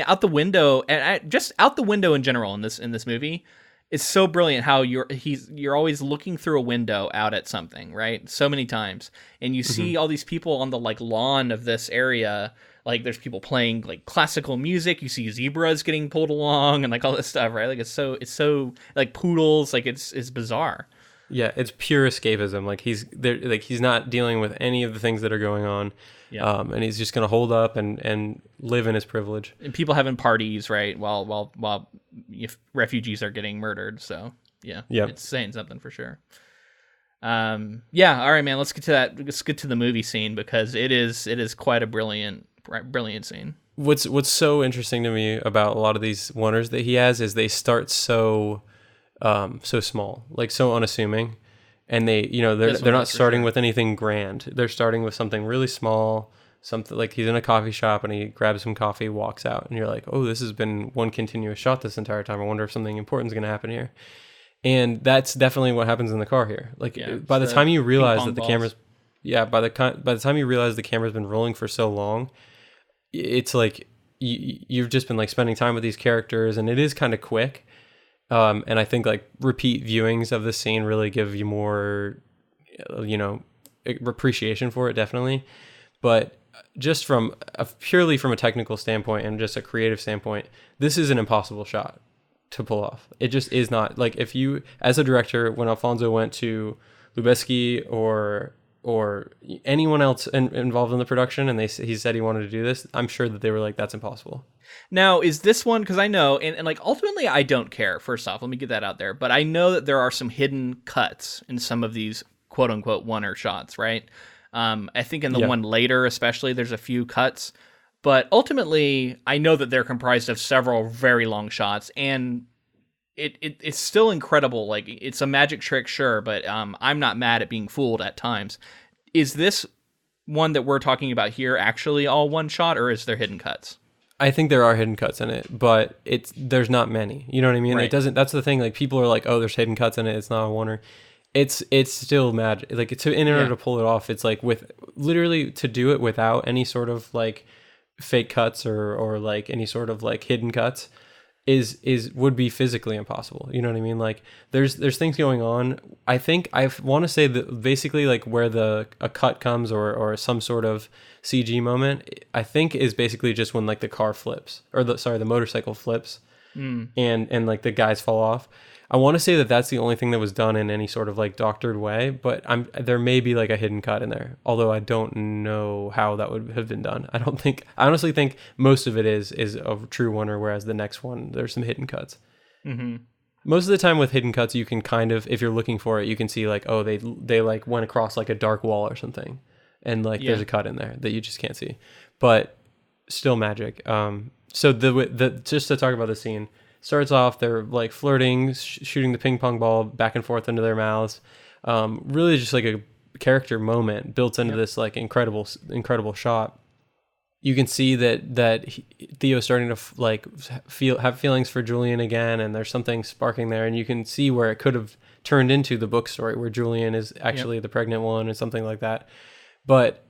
Speaker 1: out the window and just out the window in general in this movie. It's so brilliant how you're always looking through a window out at something, right? So many times, and you see all these people on the like lawn of this area. Like there's people playing like classical music. You see zebras getting pulled along and like all this stuff, right? Like it's so like poodles. Like it's bizarre.
Speaker 2: Yeah, it's pure escapism. Like he's there. Like he's not dealing with any of the things that are going on. Yeah. And he's just gonna hold up and live in his privilege. And
Speaker 1: people having parties, right? While if refugees are getting murdered. So yeah, it's saying something for sure. All right, man. Let's get to that. Let's get to the movie scene because it is quite a brilliant scene.
Speaker 2: What's so interesting to me about a lot of these oners that he has is they start so small, like so unassuming, and they're not starting with anything grand. They're starting with something really small, something like he's in a coffee shop and he grabs some coffee, walks out, and you're like, oh, this has been one continuous shot this entire time. I wonder if something important is going to happen here. And that's definitely what happens in the car here. Like by the time you realize that the camera's by the time you realize the camera's been rolling for so long, it's like you've just been like spending time with these characters, and it is kind of quick. And I think like repeat viewings of this scene really give you more, appreciation for it, definitely. But just purely from a technical standpoint and just a creative standpoint, this is an impossible shot to pull off. It just is not. Like if you, as a director, when Alfonso went to Lubezki or anyone else involved in the production and he said he wanted to do this, I'm sure that they were like, that's impossible.
Speaker 1: Now, is this one, because I know, and like ultimately I don't care, first off, let me get that out there, but I know that there are some hidden cuts in some of these quote unquote oner shots, right? I think in the one later especially, there's a few cuts, but ultimately I know that they're comprised of several very long shots, and it's still incredible. Like it's a magic trick, sure, but I'm not mad at being fooled at times. Is this one that we're talking about here actually all one shot, or is there hidden cuts?
Speaker 2: I think there are hidden cuts in it, but there's not many. You know what I mean? Right. It doesn't. That's the thing. Like people are like, oh, there's hidden cuts in it. It's not a oner. It's still magic. Like in order to pull it off, it's like with literally to do it without any sort of like fake cuts or like any sort of like hidden cuts. is would be physically impossible. You know what I mean? Like there's things going on. I think I want to say that basically like where a cut comes or some sort of CG moment, I think is basically just when like the car flips or the motorcycle flips and like the guys fall off. I want to say that that's the only thing that was done in any sort of like doctored way, but there may be like a hidden cut in there, although I don't know how that would have been done. I honestly think most of it is a true oner, whereas the next one, there's some hidden cuts.
Speaker 1: Mm-hmm.
Speaker 2: Most of the time with hidden cuts, you can kind of, if you're looking for it, you can see like, oh, they like went across like a dark wall or something, and like there's a cut in there that you just can't see, but still magic. So the just to talk about the scene. Starts off, they're like flirting, shooting the ping pong ball back and forth into their mouths. Really just like a character moment built into this like incredible shot. You can see that Theo's starting to have feelings for Julian again, and there's something sparking there, and you can see where it could have turned into the book story where Julian is actually the pregnant one and something like that. But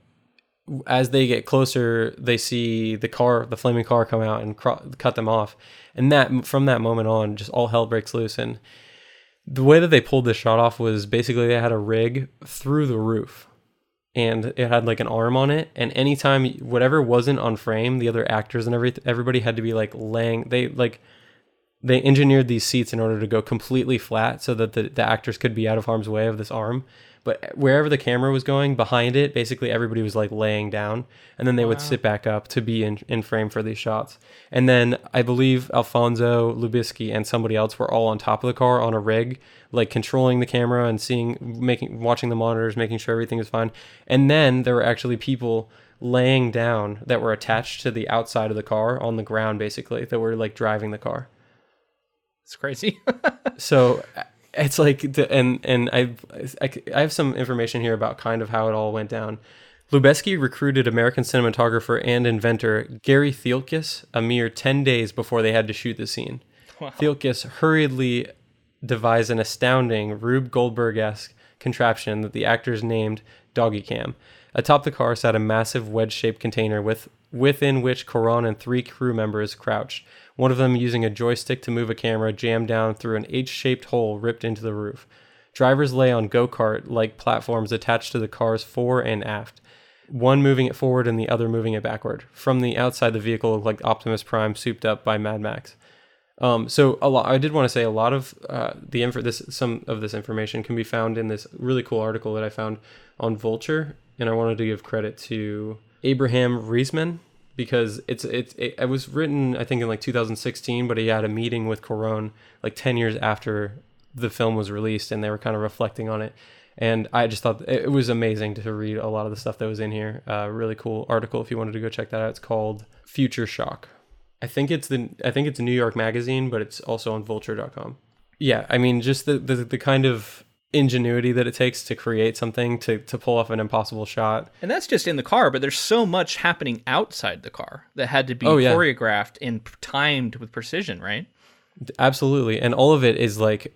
Speaker 2: as they get closer, they see the flaming car come out and cut them off. And that from that moment on, just all hell breaks loose. And the way that they pulled this shot off was basically they had a rig through the roof, and it had like an arm on it. And anytime whatever wasn't on frame, the other actors and everybody had to be like laying. They engineered these seats in order to go completely flat so that the actors could be out of harm's way of this arm. But wherever the camera was going, behind it, basically everybody was like laying down, and then they would sit back up to be in frame for these shots. And then I believe Alfonso, Lubisky, and somebody else were all on top of the car on a rig, like controlling the camera and watching the monitors, making sure everything was fine. And then there were actually people laying down that were attached to the outside of the car on the ground, basically, that were like driving the car.
Speaker 1: It's crazy.
Speaker 2: So it's like, and I have some information here about kind of how it all went down. Lubezki recruited American cinematographer and inventor Gary Thielkes a mere 10 days before they had to shoot the scene. Wow. Thielkes hurriedly devised an astounding Rube Goldberg-esque contraption that the actors named Doggy Cam. Atop the car sat a massive wedge-shaped container within which Cuarón and 3 crew members crouched, one of them using a joystick to move a camera jammed down through an H-shaped hole ripped into the roof. Drivers lay on go-kart-like platforms attached to the cars fore and aft, one moving it forward and the other moving it backward. From the outside, the vehicle looked like Optimus Prime souped up by Mad Max. So I did want to say a lot of some of this information can be found in this really cool article that I found on Vulture, and I wanted to give credit to Abraham Reisman, because it was written, I think, in like 2016, but he had a meeting with Cuarón like 10 years after the film was released, and they were kind of reflecting on it. And I just thought it was amazing to read a lot of the stuff that was in here. Really cool article if you wanted to go check that out. It's called Future Shock. I think it's a New York Magazine, but it's also on vulture.com. Yeah, I mean, just the kind of ingenuity that it takes to create something to pull off an impossible shot.
Speaker 1: And that's just in the car, but there's so much happening outside the car that had to be choreographed and timed with precision, right?
Speaker 2: Absolutely. And all of it is like,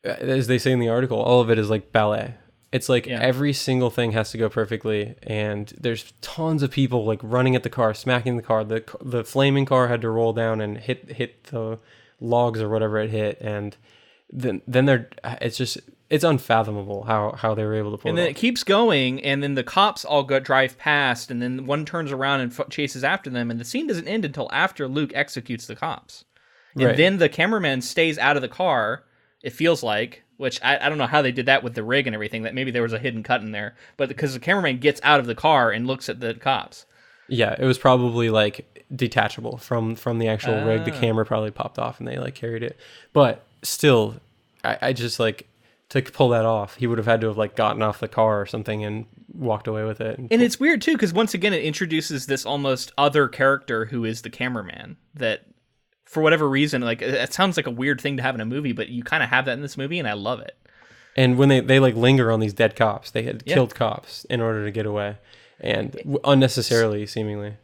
Speaker 2: as they say in the article, all of it is like ballet. It's like every single thing has to go perfectly, and there's tons of people like running at the car, smacking the car. The flaming car had to roll down and hit the logs or whatever it hit, and then it's unfathomable how they were able to pull it off.
Speaker 1: And then it keeps going, and then the cops all drive past, and then one turns around and chases after them, and the scene doesn't end until after Luke executes the cops. And then the cameraman stays out of the car, it feels like, which I don't know how they did that with the rig and everything, that maybe there was a hidden cut in there, but because the cameraman gets out of the car and looks at the cops. Yeah,
Speaker 2: it was probably like detachable from the actual rig. The camera probably popped off and they like carried it. But still, I just like, to pull that off, he would have had to have like gotten off the car or something and walked away with it.
Speaker 1: And it's weird too, because once again, it introduces this almost other character who is the cameraman that, for whatever reason, like, it sounds like a weird thing to have in a movie, but you kind of have that in this movie, and I love it.
Speaker 2: And when they like linger on these dead cops, they had killed cops in order to get away, and unnecessarily, seemingly.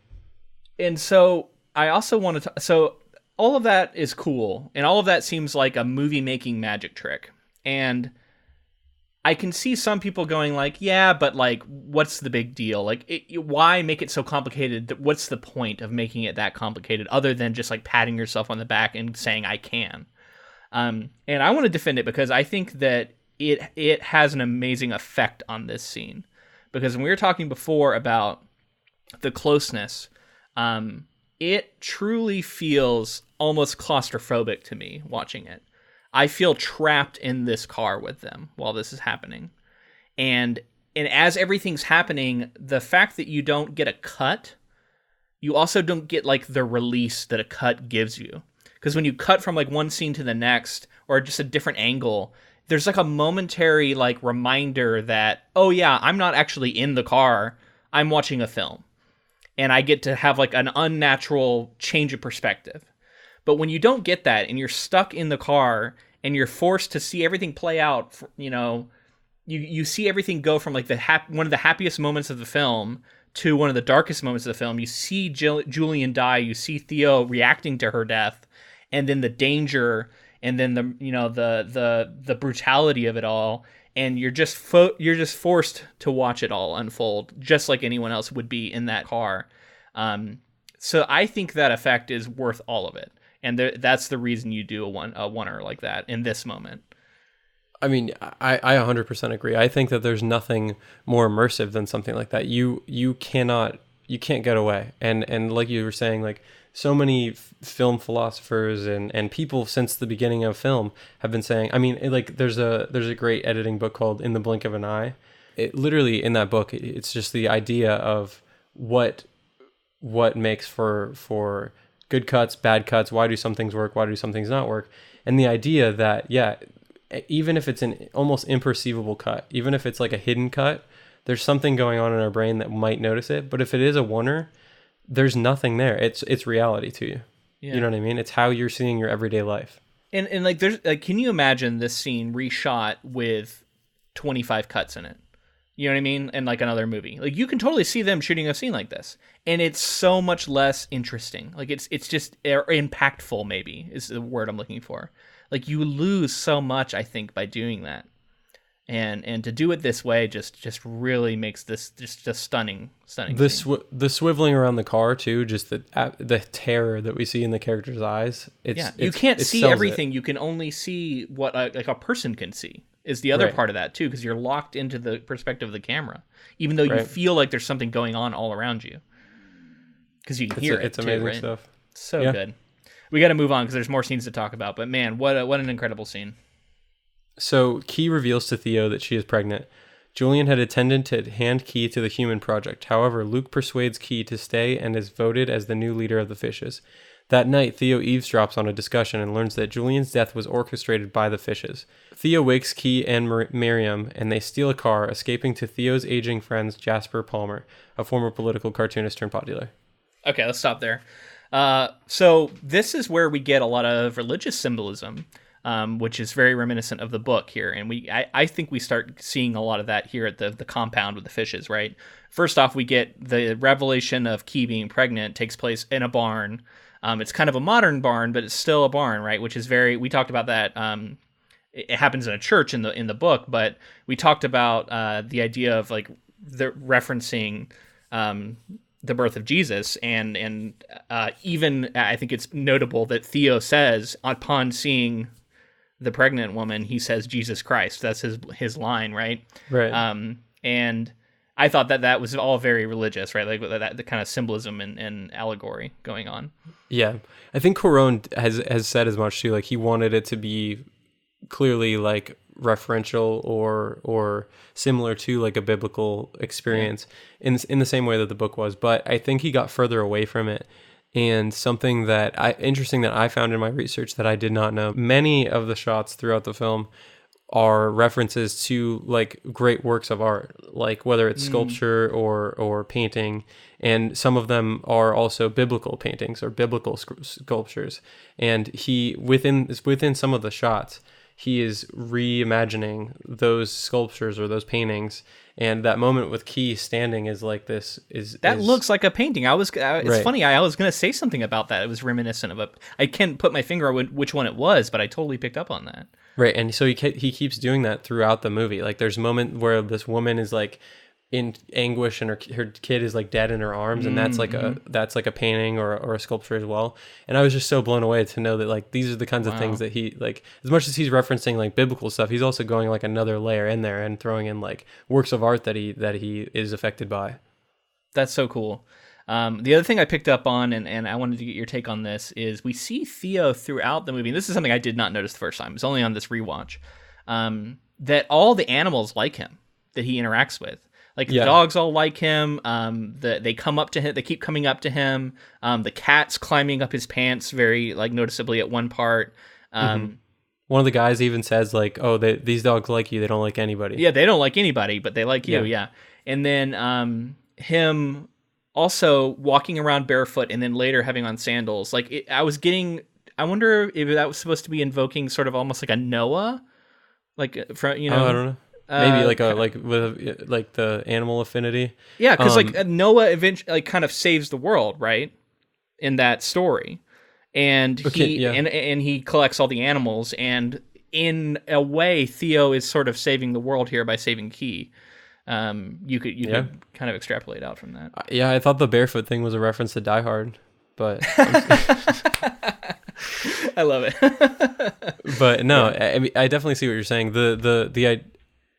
Speaker 1: And so I also wanted to, so all of that is cool, and all of that seems like a movie making magic trick. And I can see some people going like, yeah, but like, what's the big deal? Like, why make it so complicated? What's the point of making it that complicated other than just like patting yourself on the back and saying, I can? And I want to defend it because I think that it has an amazing effect on this scene. Because when we were talking before about the closeness, it truly feels almost claustrophobic to me watching it. I feel trapped in this car with them while this is happening. And as everything's happening, the fact that you don't get a cut, you also don't get like the release that a cut gives you. Because when you cut from like one scene to the next or just a different angle, there's like a momentary like reminder that, oh yeah, I'm not actually in the car. I'm watching a film. And I get to have like an unnatural change of perspective. But when you don't get that and you're stuck in the car and you're forced to see everything play out, you know, you see everything go from like one of the happiest moments of the film to one of the darkest moments of the film. You see Julian die, you see Theo reacting to her death, and then the danger, and then the brutality of it all, and you're just forced to watch it all unfold, just like anyone else would be in that car. So I think that effect is worth all of it. And that's the reason you do a oneer like that in this moment.
Speaker 2: I mean, I 100% agree. I think that there's nothing more immersive than something like that. You can't get away. And like you were saying, like so many film philosophers and people since the beginning of film have been saying, I mean, like there's a great editing book called In the Blink of an Eye. It literally in that book, it's just the idea of what makes for good cuts, bad cuts, why do some things work, why do some things not work, and the idea that, yeah, even if it's an almost imperceivable cut, even if it's like a hidden cut, there's something going on in our brain that might notice it, but if it is a oneer, there's nothing there. It's reality to you. Yeah. You know what I mean? It's how you're seeing your everyday life.
Speaker 1: And like, there's like, can you imagine this scene reshot with 25 cuts in it? You know what I mean? And like another movie, like you can totally see them shooting a scene like this, and it's so much less interesting. Like it's just impactful. Maybe is the word I'm looking for. Like you lose so much, I think, by doing that, and to do it this way just really makes this just stunning.
Speaker 2: The swiveling around the car too, just the terror that we see in the character's eyes.
Speaker 1: You can't see everything. You can only see what like a person can see. Is the other part of that too, because you're locked into the perspective of the camera, even though you feel like there's something going on all around you, because you can hear it.
Speaker 2: It's amazing stuff.
Speaker 1: So good. We got to move on because there's more scenes to talk about. But man, what an incredible scene.
Speaker 2: So Key reveals to Theo that she is pregnant. Julian had intended to hand Key to the Human Project. However, Luke persuades Key to stay and is voted as the new leader of the Fishes. That night, Theo eavesdrops on a discussion and learns that Julian's death was orchestrated by the Fishes. Theo wakes Key and Miriam, and they steal a car, escaping to Theo's aging friends Jasper Palmer, a former political cartoonist turned pot dealer.
Speaker 1: Okay, let's stop there. So this is where we get a lot of religious symbolism, which is very reminiscent of the book here. And I think we start seeing a lot of that here at the compound with the Fishes, right? First off, we get the revelation of Key being pregnant takes place in a barn. It's kind of a modern barn, but it's still a barn, right? Which is we talked about that. It happens in a church in the book, but we talked about the idea of like the referencing the birth of Jesus, and even I think it's notable that Theo says upon seeing the pregnant woman, he says Jesus Christ. That's his line, right?
Speaker 2: Right.
Speaker 1: And I thought that was all very religious, right? Like that the kind of symbolism and allegory going on.
Speaker 2: Yeah, I think Cuarón has said as much too. Like he wanted it to be clearly like referential or similar to like a biblical experience in the same way that the book was. But I think he got further away from it. And something interesting that I found in my research that I did not know, many of the shots throughout the film are references to like great works of art, like whether it's sculpture or painting, and some of them are also biblical paintings or biblical sculptures. And he within some of the shots, he is reimagining those sculptures or those paintings. And that moment with Key standing is like this
Speaker 1: looks like a painting. It's
Speaker 2: Right.
Speaker 1: funny. I was going to say something about that. It was reminiscent of I can't put my finger on which one it was, but I totally picked up on that.
Speaker 2: Right. And so he keeps doing that throughout the movie. Like there's a moment where this woman is like in anguish and her kid is like dead in her arms, and that's like a painting or a sculpture as well. And I was just so blown away to know that like these are the kinds of things that he, like, as much as he's referencing like biblical stuff, he's also going like another layer in there and throwing in like works of art that he is affected by.
Speaker 1: That's so cool. The other thing I picked up on, and I wanted to get your take on this, is we see Theo throughout the movie. And this is something I did not notice the first time. It's only on this rewatch. That all the animals like him that he interacts with. Like the dogs all like him. They come up to him. They keep coming up to him. The cat's climbing up his pants very like noticeably at one part.
Speaker 2: One of the guys even says like, "Oh, these dogs like you. They don't like anybody."
Speaker 1: Yeah, they don't like anybody, but they like you. Yeah. And then him also walking around barefoot, and then later having on sandals. Like I wonder if that was supposed to be invoking sort of almost like a Noah, like from
Speaker 2: I don't know. Maybe with the animal affinity.
Speaker 1: Yeah, because Noah eventually like kind of saves the world, right? In that story, and he collects all the animals, and in a way, Theo is sort of saving the world here by saving Key. You could kind of extrapolate out from that.
Speaker 2: Yeah, I thought the barefoot thing was a reference to Die Hard, but
Speaker 1: I love it.
Speaker 2: But no, I mean, I definitely see what you're saying.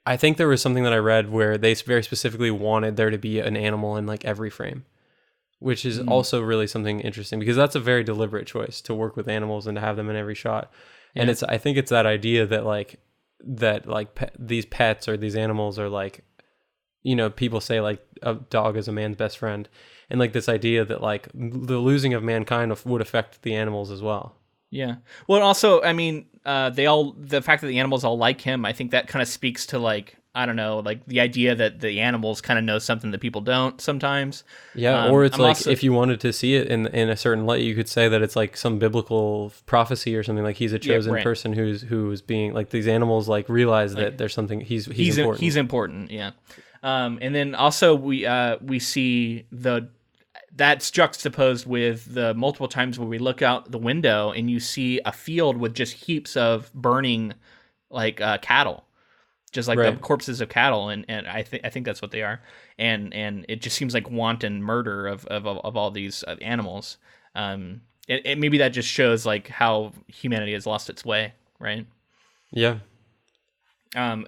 Speaker 2: I think there was something that I read where they very specifically wanted there to be an animal in like every frame, which is also really something interesting, because that's a very deliberate choice to work with animals and to have them in every shot. Yeah. And I think it's that idea that these pets or these animals are like, you know, people say like a dog is a man's best friend, and like this idea that like the losing of mankind would affect the animals as well.
Speaker 1: Yeah. Well, also, I mean, the fact that the animals all like him, I think that kind of speaks to like, I don't know, like the idea that the animals kind of know something that people don't sometimes.
Speaker 2: Yeah. Or it's if you wanted to see it in a certain light, you could say that it's like some biblical prophecy or something, like he's a chosen person who's being like, these animals like realize that there's something he's important.
Speaker 1: He's important. Yeah. And then also we see that's juxtaposed with the multiple times where we look out the window and you see a field with just heaps of burning like cattle, just like the corpses of cattle, and I think that's what they are, and it just seems like wanton murder of all these animals. Maybe that just shows like how humanity has lost its way, right?
Speaker 2: Yeah.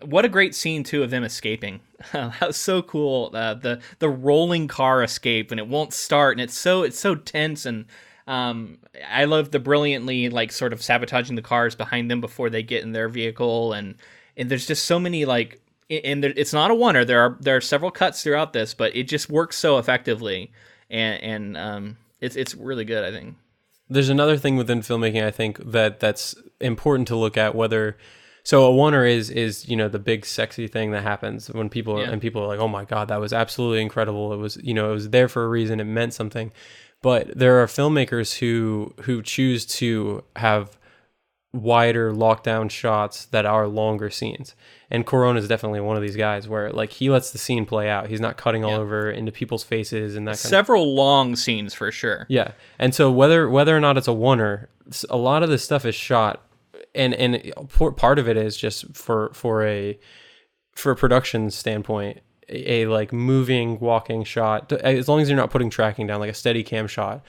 Speaker 1: What a great scene too of them escaping. That was so cool. The rolling car escape, and it won't start, and it's so tense, and I love the brilliantly like sort of sabotaging the cars behind them before they get in their vehicle, and there's just so many like, and it's not a oneer. There are several cuts throughout this, but it just works so effectively, and it's really good, I think.
Speaker 2: There's another thing within filmmaking, I think, that's important to look at, whether. So a oneer is you know, the big sexy thing that happens when people are like, oh my God, that was absolutely incredible. It was, you know, it was there for a reason. It meant something. But there are filmmakers who choose to have wider lockdown shots that are longer scenes. And Cuarón is definitely one of these guys where like he lets the scene play out. He's not cutting all over into people's faces and that kind
Speaker 1: Several long scenes for sure.
Speaker 2: Yeah. And so whether or not it's a oneer, a lot of this stuff is shot. And part of it is just for a production standpoint, a like moving walking shot, as long as you're not putting tracking down, like a steady cam shot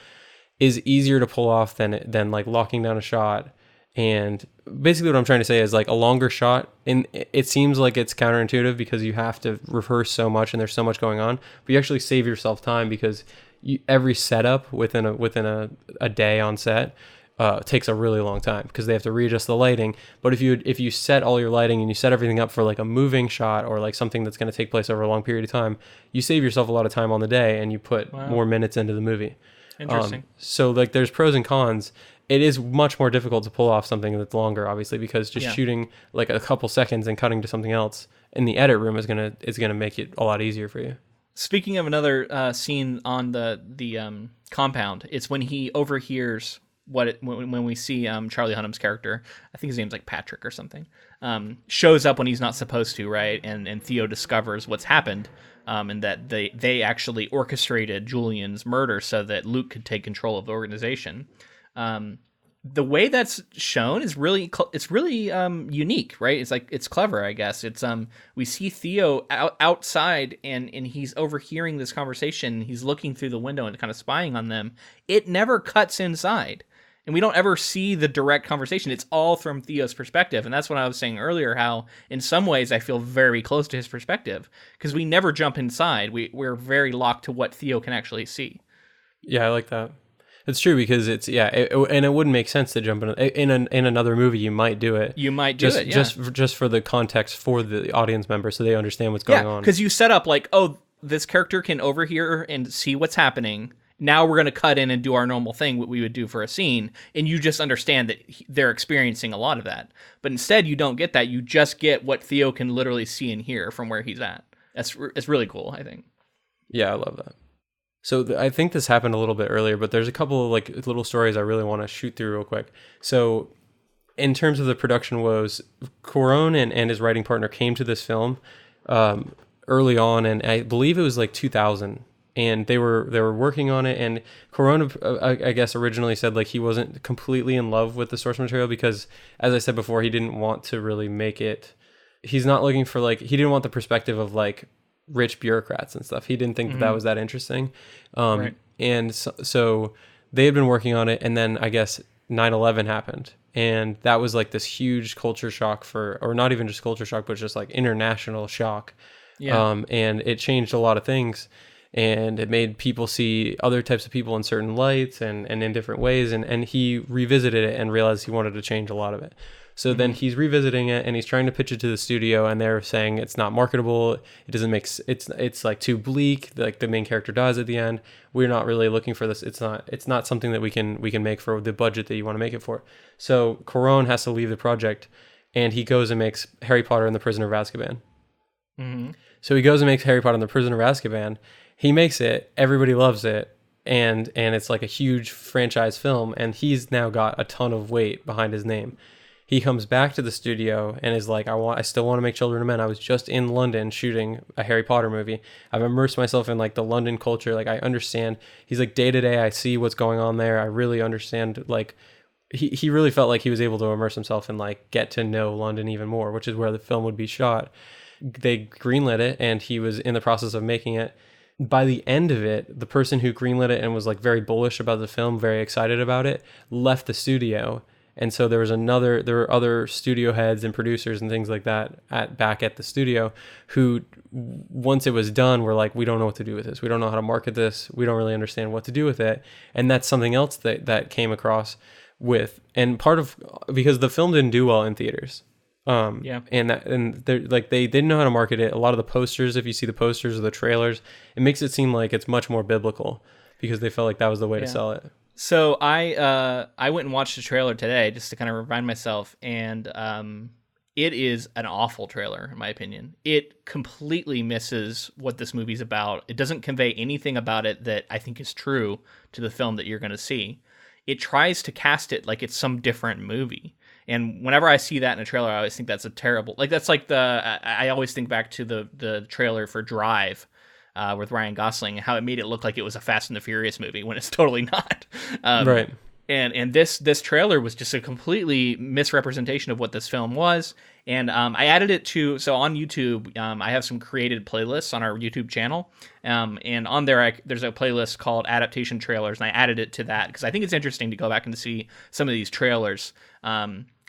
Speaker 2: is easier to pull off than like locking down a shot. And basically what I'm trying to say is like a longer shot, and it seems like it's counterintuitive because you have to rehearse so much and there's so much going on, but you actually save yourself time because every setup within a day on set takes a really long time because they have to readjust the lighting. But if you set all your lighting and you set everything up for like a moving shot or like something that's going to take place over a long period of time, you save yourself a lot of time on the day and you put more minutes into the movie.
Speaker 1: Interesting.
Speaker 2: So like there's pros and cons. It is much more difficult to pull off something that's longer, obviously, because just shooting like a couple seconds and cutting to something else in the edit room is gonna make it a lot easier for you.
Speaker 1: Speaking of another scene on the compound, it's when he overhears when we see Charlie Hunnam's character, I think his name's like Patrick or something, shows up when he's not supposed to, right? And Theo discovers what's happened, and that they actually orchestrated Julian's murder so that Luke could take control of the organization. The way that's shown is really unique, right? It's like, it's clever, I guess. It's we see Theo outside and he's overhearing this conversation. He's looking through the window and kind of spying on them. It never cuts inside, and we don't ever see the direct conversation. It's all from Theo's perspective, and that's what I was saying earlier, how in some ways I feel very close to his perspective because we never jump inside. We're very locked to what Theo can actually see.
Speaker 2: Yeah, I like that. It's true, because it's and it wouldn't make sense to jump in another movie. You might do it.
Speaker 1: You might do it, yeah.
Speaker 2: just for the context for the audience member, so they understand what's going on.
Speaker 1: Because you set up like, oh, this character can overhear and see what's happening. Now we're going to cut in and do our normal thing, what we would do for a scene, and you just understand that they're experiencing a lot of that. But instead, you don't get that. You just get what Theo can literally see and hear from where he's at. It's really cool, I think.
Speaker 2: Yeah, I love that. So I think this happened a little bit earlier, but there's a couple of like little stories I really want to shoot through real quick. So in terms of the production woes, Cuarón and his writing partner came to this film early on, and I believe it was like 2000, and they were working on it. And Cuarón, I guess, originally said like he wasn't completely in love with the source material because, as I said before, he didn't want to really make it. He's not looking for like, he didn't want the perspective of like rich bureaucrats and stuff. He didn't think that was that interesting.
Speaker 1: Right.
Speaker 2: And so they had been working on it, and then I guess 9/11 happened, and that was like this huge culture shock or not even just culture shock, but just like international shock.
Speaker 1: Yeah.
Speaker 2: And it changed a lot of things, and it made people see other types of people in certain lights and in different ways, and he revisited it and realized he wanted to change a lot of it. So then he's revisiting it, and he's trying to pitch it to the studio, and they're saying it's not marketable. It doesn't make it's like too bleak. Like the main character dies at the end. We're not really looking for this. It's not something that we can make for the budget that you want to make it for. So Cuarón has to leave the project, and he goes and makes Harry Potter and the Prisoner of Azkaban.
Speaker 1: Mm-hmm.
Speaker 2: So he goes and makes Harry Potter and the Prisoner of Azkaban. He makes it. Everybody loves it. And it's like a huge franchise film, and he's now got a ton of weight behind his name. He comes back to the studio and is like, I still want to make Children of Men. I was just in London shooting a Harry Potter movie. I've immersed myself in like the London culture. Like I understand. He's like, day to day, I see what's going on there. I really understand. Like he really felt like he was able to immerse himself and like get to know London even more, which is where the film would be shot. They greenlit it, and he was in the process of making it. By the end of it, the person who greenlit it and was like very bullish about the film, very excited about it, left the studio. And so there were other studio heads and producers and things like that back at the studio who, once it was done, were like, we don't know what to do with this. We don't know how to market this. We don't really understand what to do with it. And that's something else that came across with, and because the film didn't do well in theaters. And they didn't know how to market it. A lot of the posters, if you see the posters or the trailers, it makes it seem like it's much more biblical because they felt like that was the way to sell it.
Speaker 1: So I went and watched the trailer today just to kind of remind myself, and it is an awful trailer in my opinion. It completely misses what this movie's about. It doesn't convey anything about it that I think is true to the film that you're going to see. It tries to cast it like it's some different movie. And whenever I see that in a trailer, I always think that's a terrible, like that's like I always think back to the trailer for Drive with Ryan Gosling, how it made it look like it was a Fast and the Furious movie when it's totally not.
Speaker 2: Right.
Speaker 1: And this trailer was just a completely misrepresentation of what this film was. And I added it so on YouTube, I have some created playlists on our YouTube channel. And on there, there's a playlist called Adaptation Trailers, and I added it to that because I think it's interesting to go back and to see some of these trailers.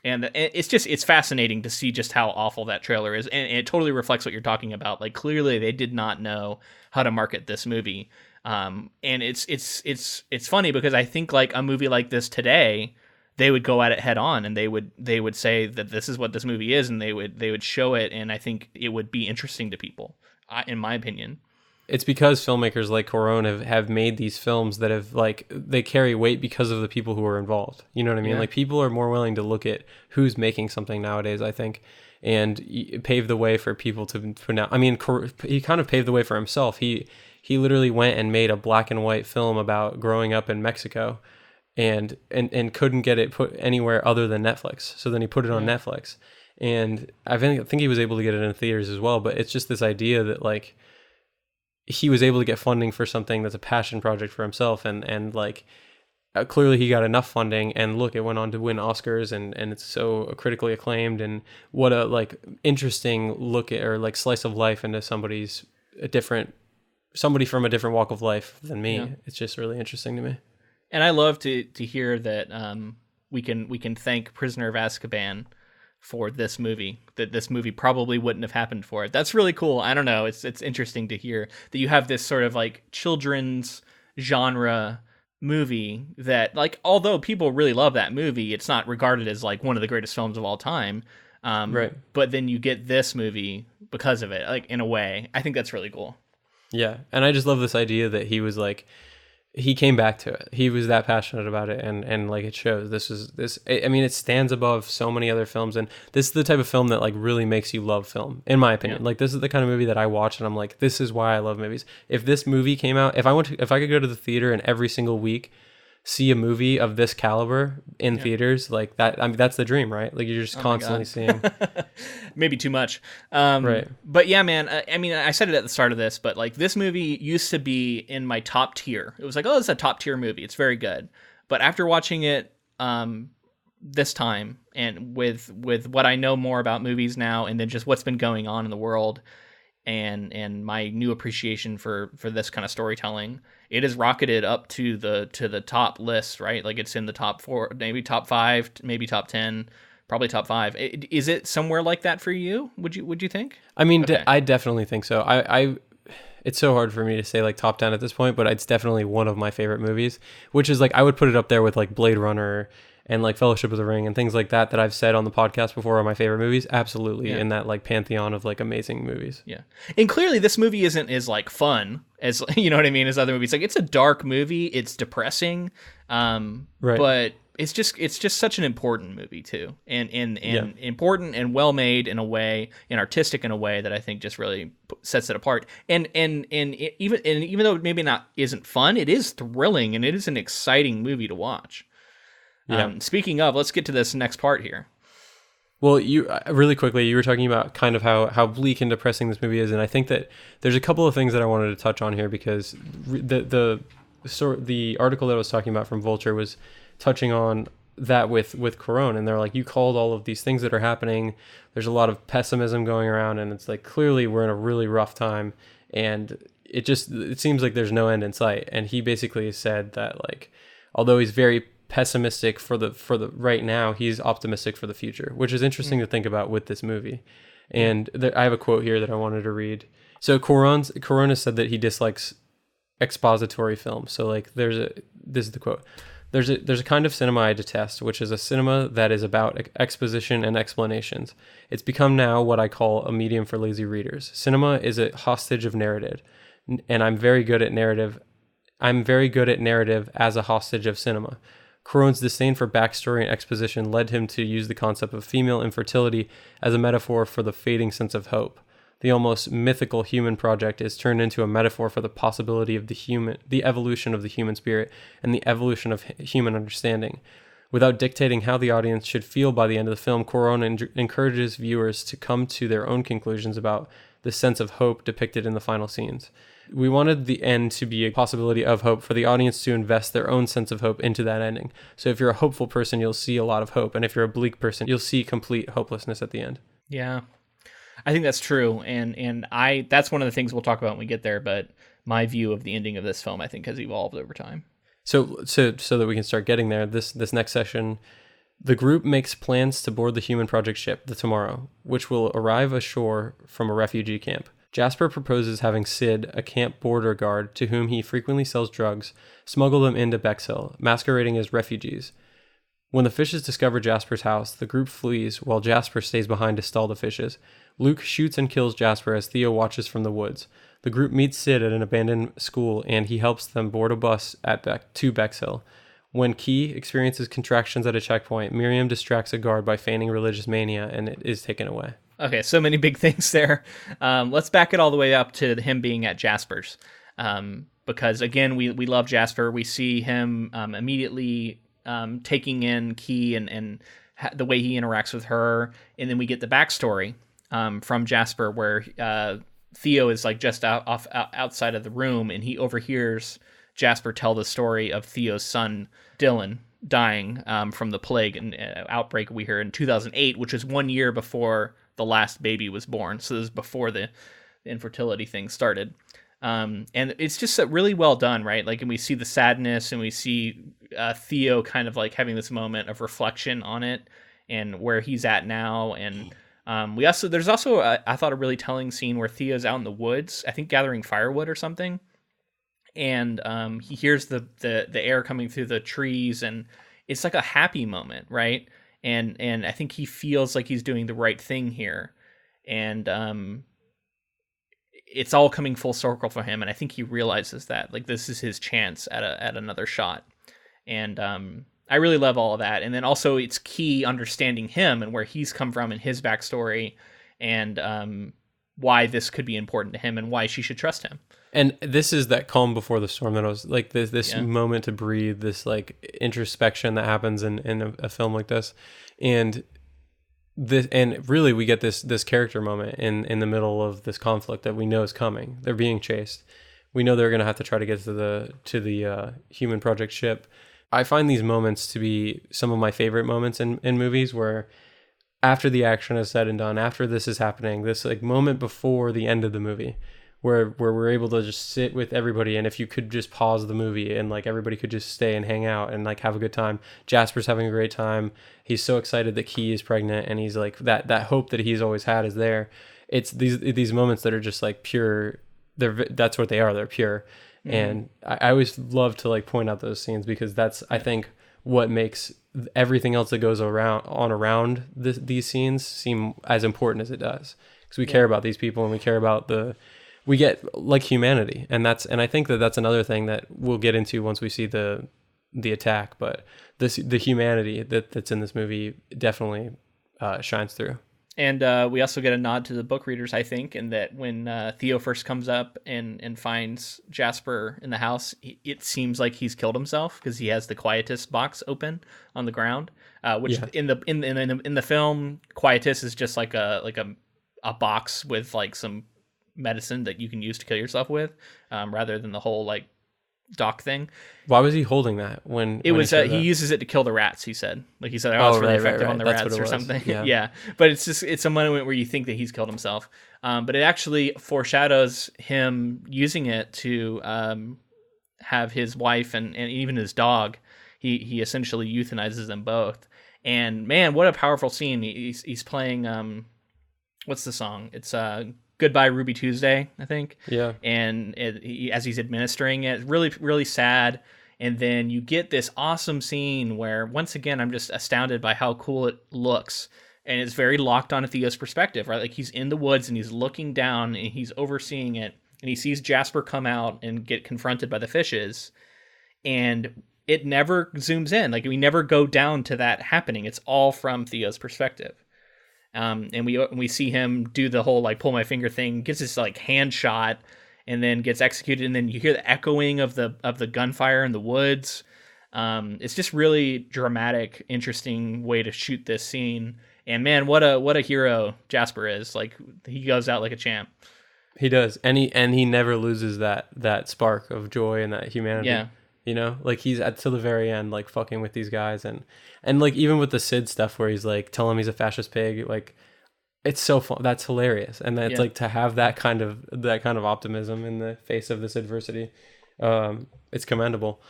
Speaker 1: And it's fascinating to see just how awful that trailer is. And it totally reflects what you're talking about. Like, clearly they did not know how to market this movie. And it's funny because I think like a movie like this today, they would go at it head on, and they would say that this is what this movie is, and they would show it, and I think it would be interesting to people, in my opinion.
Speaker 2: It's because filmmakers like Cuarón have made these films that have like, they carry weight because of the people who are involved. You know what I mean? Yeah. Like people are more willing to look at who's making something nowadays, I think, and pave the way for people to now. I mean, he kind of paved the way for himself. He literally went and made a black and white film about growing up in Mexico. and couldn't get it put anywhere other than Netflix. So then he put it on Netflix, and I think he was able to get it in theaters as well. But it's just this idea that like he was able to get funding for something that's a passion project for himself, and like clearly he got enough funding, and look, it went on to win Oscars, and it's so critically acclaimed, and what a like interesting look at, or like slice of life into somebody from a different walk of life than me. Yeah. It's just really interesting to me.
Speaker 1: And I love to hear that we can thank Prisoner of Azkaban for this movie, that this movie probably wouldn't have happened for it. That's really cool. I don't know. It's interesting to hear that you have this sort of like children's genre movie that, like, although people really love that movie, it's not regarded as like one of the greatest films of all time.
Speaker 2: Right.
Speaker 1: But then you get this movie because of it, like in a way. I think that's really cool.
Speaker 2: Yeah. And I just love this idea that he was like, he came back to it. He was that passionate about it, and like it shows. I mean, it stands above so many other films, and this is the type of film that like really makes you love film, in my opinion. Yeah. Like this is the kind of movie that I watch and I'm like, this is why I love movies. If this movie came out, if I could go to the theater and every single week see a movie of this caliber in theaters, like that, I mean, that's the dream, right? Like you're just constantly seeing.
Speaker 1: Maybe too much.
Speaker 2: Right.
Speaker 1: But yeah, man, I mean, I said it at the start of this, but like this movie used to be in my top tier. It was like, oh, it's a top tier movie. It's very good. But after watching it this time, and with what I know more about movies now, and then just what's been going on in the world, and my new appreciation for this kind of storytelling, it has rocketed up to the top list, right? Like it's in the top 4, maybe top 5, maybe top 10, probably top 5. Is it somewhere like that for you? Would you think?
Speaker 2: I mean, okay. I definitely think so. I it's so hard for me to say like top 10 at this point, but it's definitely one of my favorite movies, which is like I would put it up there with like Blade Runner and like Fellowship of the Ring and things like that I've said on the podcast before are my favorite movies. Absolutely. In that like pantheon of like amazing movies. Yeah.
Speaker 1: And clearly this movie isn't as like fun as, you know what I mean, as other movies. Like it's a dark movie. It's depressing. Right. But it's just such an important movie too. And important and well made in a way, and artistic in a way that I think just really sets it apart. And even though it maybe isn't fun, it is thrilling, and it is an exciting movie to watch. Yeah. Speaking of, let's get to this next part here.
Speaker 2: Well, you really quickly, you were talking about kind of how bleak and depressing this movie is, and I think that there's a couple of things that I wanted to touch on here, because the article that I was talking about from Vulture was touching on that with Cuarón, and they're like, you called all of these things that are happening. There's a lot of pessimism going around, and it's like clearly we're in a really rough time, and it seems like there's no end in sight. And he basically said that like, although he's very pessimistic for the right now, he's optimistic for the future, which is interesting to think about with this movie. And I have a quote here that I wanted to read. So Cuarón has said that he dislikes expository film. So like this is the quote. There's a kind of cinema I detest, which is a cinema that is about exposition and explanations. It's become now what I call a medium for lazy readers. Cinema is a hostage of narrative, and I'm very good at narrative as a hostage of cinema. Cuarón's disdain for backstory and exposition led him to use the concept of female infertility as a metaphor for the fading sense of hope. The almost mythical human project is turned into a metaphor for the possibility of the evolution of the human spirit and the evolution of human understanding. Without dictating how the audience should feel by the end of the film, Cuarón encourages viewers to come to their own conclusions about the sense of hope depicted in the final scenes. We wanted the end to be a possibility of hope for the audience to invest their own sense of hope into that ending. So if you're a hopeful person, you'll see a lot of hope. And if you're a bleak person, you'll see complete hopelessness at the end. Yeah,
Speaker 1: I think that's true. And that's one of the things we'll talk about when we get there. But my view of the ending of this film, I think, has evolved over time.
Speaker 2: So that we can start getting there, this next session, the group makes plans to board the Human Project ship, the Tomorrow, which will arrive ashore from a refugee camp. Jasper proposes having Sid, a camp border guard to whom he frequently sells drugs, smuggle them into Bexhill, masquerading as refugees. When the fishes discover Jasper's house, the group flees while Jasper stays behind to stall the fishes. Luke shoots and kills Jasper as Theo watches from the woods. The group meets Sid at an abandoned school, and he helps them board a bus to Bexhill. When Key experiences contractions at a checkpoint, Miriam distracts a guard by feigning religious mania, and it is taken away.
Speaker 1: Okay, so many big things there. Let's back it all the way up to him being at Jasper's. Because, again, we love Jasper. We see him immediately taking in Key and the way he interacts with her. And then we get the backstory from Jasper, where Theo is like just outside of the room, and he overhears Jasper tell the story of Theo's son Dylan dying from the plague and outbreak we hear in 2008, which is 1 year before the last baby was born. So this is before the infertility thing started. And it's just really well done, right? Like, and we see the sadness, and we see Theo kind of like having this moment of reflection on it and where he's at now. And there's also I thought a really telling scene where Theo's out in the woods, I think gathering firewood or something. And he hears the air coming through the trees, and it's like a happy moment, right? And I think he feels like he's doing the right thing here. And it's all coming full circle for him, and I think he realizes that, like, this is his chance at another shot. And I really love all of that. And then also it's Key understanding him and where he's come from and his backstory, and why this could be important to him and why she should trust him.
Speaker 2: And this is that calm before the storm that I was like, this moment to breathe, this like introspection that happens in a film like this. And really we get this character moment in the middle of this conflict that we know is coming. They're being chased. We know they're going to have to try to get to the Human Project ship. I find these moments to be some of my favorite moments in movies, where after the action is said and done, after this is happening, this like moment before the end of the movie, where we're able to just sit with everybody, and if you could just pause the movie and like everybody could just stay and hang out and like have a good time. Jasper's having a great time. He's so excited that Key is pregnant, and he's like that hope that he's always had is there. It's these moments that are just like pure. That's what they are. They're pure. Mm-hmm. And I always love to like point out those scenes, because that's, I think, what makes everything else that goes around these scenes seem as important as it does, because we care about these people, and we care about we get like humanity, and I think that's another thing that we'll get into once we see the attack. But the humanity that's in this movie definitely shines through.
Speaker 1: And we also get a nod to the book readers, I think, in that when Theo first comes up and finds Jasper in the house, it seems like he's killed himself, because he has the Quietus box open on the ground, which in the film, Quietus is just like a box with like some medicine that you can use to kill yourself with, rather than the whole like dock thing.
Speaker 2: Why was he holding that when
Speaker 1: he uses it to kill the rats? He said it's really effective on the rats or something. Yeah. But it's a moment where you think that he's killed himself, but it actually foreshadows him using it to have his wife and even his dog. He essentially euthanizes them both. And man, what a powerful scene. He's playing what's the song? It's Goodbye Ruby Tuesday, I think.
Speaker 2: Yeah.
Speaker 1: And as he's administering it, really, really sad. And then you get this awesome scene where, once again, I'm just astounded by how cool it looks. And it's very locked on Theo's perspective, right? Like, he's in the woods and he's looking down and he's overseeing it. And he sees Jasper come out and get confronted by the fishes. And it never zooms in. Like, we never go down to that happening. It's all from Theo's perspective. And we see him do the whole like pull my finger thing, gets this like hand shot, and then gets executed, and then you hear the echoing of the gunfire in the woods. It's just really dramatic, interesting way to shoot this scene. And man, what a hero Jasper is. Like, he goes out like a champ.
Speaker 2: He does, and he never loses that spark of joy and that humanity.
Speaker 1: Yeah.
Speaker 2: You know, like he's to the very end, like fucking with these guys, and like even with the Sid stuff where he's like telling him he's a fascist pig, like it's so fun. That's hilarious, and that's like to have that kind of optimism in the face of this adversity. It's commendable.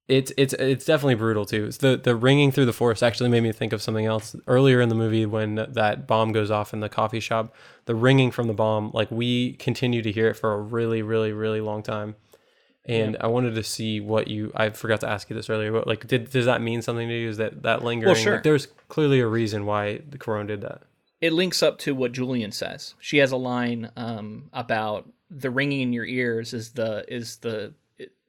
Speaker 2: It's definitely brutal too. It's the ringing through the forest actually made me think of something else earlier in the movie when that bomb goes off in the coffee shop. The ringing from the bomb, like we continue to hear it for a really, really, really long time. And I wanted to see I forgot to ask you this earlier, but like, does that mean something to you? Is that lingering?
Speaker 1: Well, sure.
Speaker 2: Like, there's clearly a reason why the Cuarón did that.
Speaker 1: It links up to what Julian says. She has a line about the ringing in your ears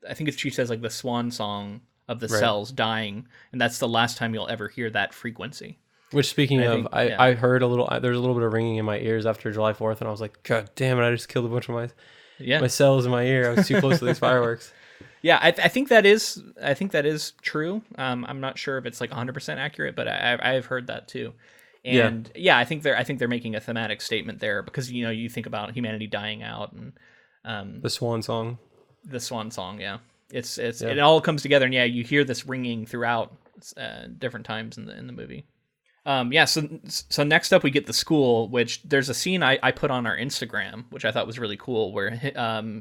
Speaker 1: I think she says like the swan song of the cells dying, and that's the last time you'll ever hear that frequency.
Speaker 2: Which, speaking of, I heard there's a little bit of ringing in my ears after July 4th, and I was like, God damn it, I just killed a bunch of my cells in my ear. I was too close to these fireworks.
Speaker 1: Yeah, I think that is true. I'm not sure if it's like 100% accurate, but I've heard that too.
Speaker 2: Yeah,
Speaker 1: And yeah, I think they're making a thematic statement there because you think about humanity dying out and
Speaker 2: the swan song.
Speaker 1: the swan song. Yeah, it's
Speaker 2: Yeah.
Speaker 1: it all comes together, and yeah, you hear this ringing throughout different times in the movie. Yeah, so next up we get the school, which there's a scene I put on our Instagram, which I thought was really cool, where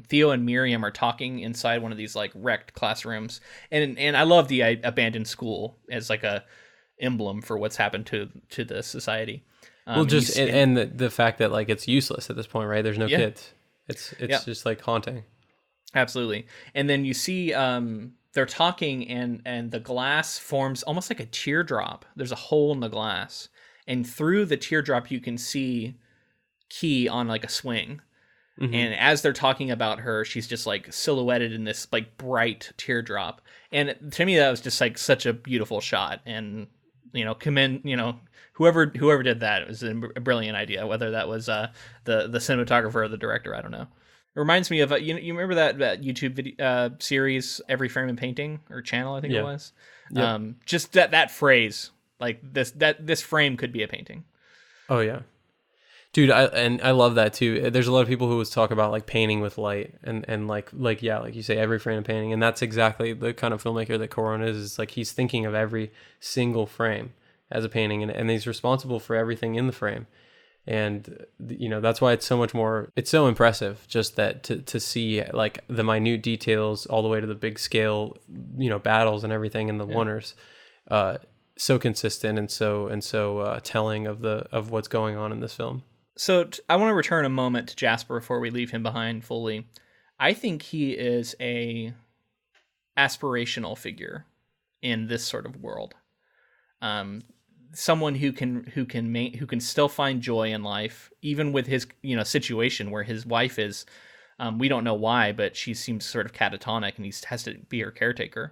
Speaker 1: Theo and Miriam are talking inside one of these like wrecked classrooms, and I love the abandoned school as like a emblem for what's happened to the society.
Speaker 2: Well, just and the fact that like it's useless at this point, right? There's no
Speaker 1: Yeah.
Speaker 2: kids. It's
Speaker 1: Yeah.
Speaker 2: just like haunting.
Speaker 1: Absolutely. And then you see they're talking and the glass forms almost like a teardrop. There's a hole in the glass. And through the teardrop you can see Key on like a swing.
Speaker 2: Mm-hmm.
Speaker 1: And as they're talking about her, she's just like silhouetted in this like bright teardrop. And to me that was just like such a beautiful shot. And commend, whoever did that, it was a brilliant idea, whether that was the cinematographer or the director, I don't know. It reminds me of you remember that YouTube video series Every Frame in Painting, or channel, I think it was.
Speaker 2: Yep.
Speaker 1: Just that phrase, like this frame could be a painting.
Speaker 2: Oh yeah, dude, I love that too. There's a lot of people who talk about like painting with light and like you say, every frame of painting, and that's exactly the kind of filmmaker that Cuarón is. Is like he's thinking of every single frame as a painting, and he's responsible for everything in the frame. And that's why it's so impressive, just that to see like the minute details all the way to the big scale battles and everything in the oners, so consistent and so telling of what's going on in this film.
Speaker 1: So I want to return a moment to Jasper before we leave him behind fully. I think he is a aspirational figure in this sort of world. Someone who can still find joy in life, even with his situation where his wife is, we don't know why, but she seems sort of catatonic, and he has to be her caretaker.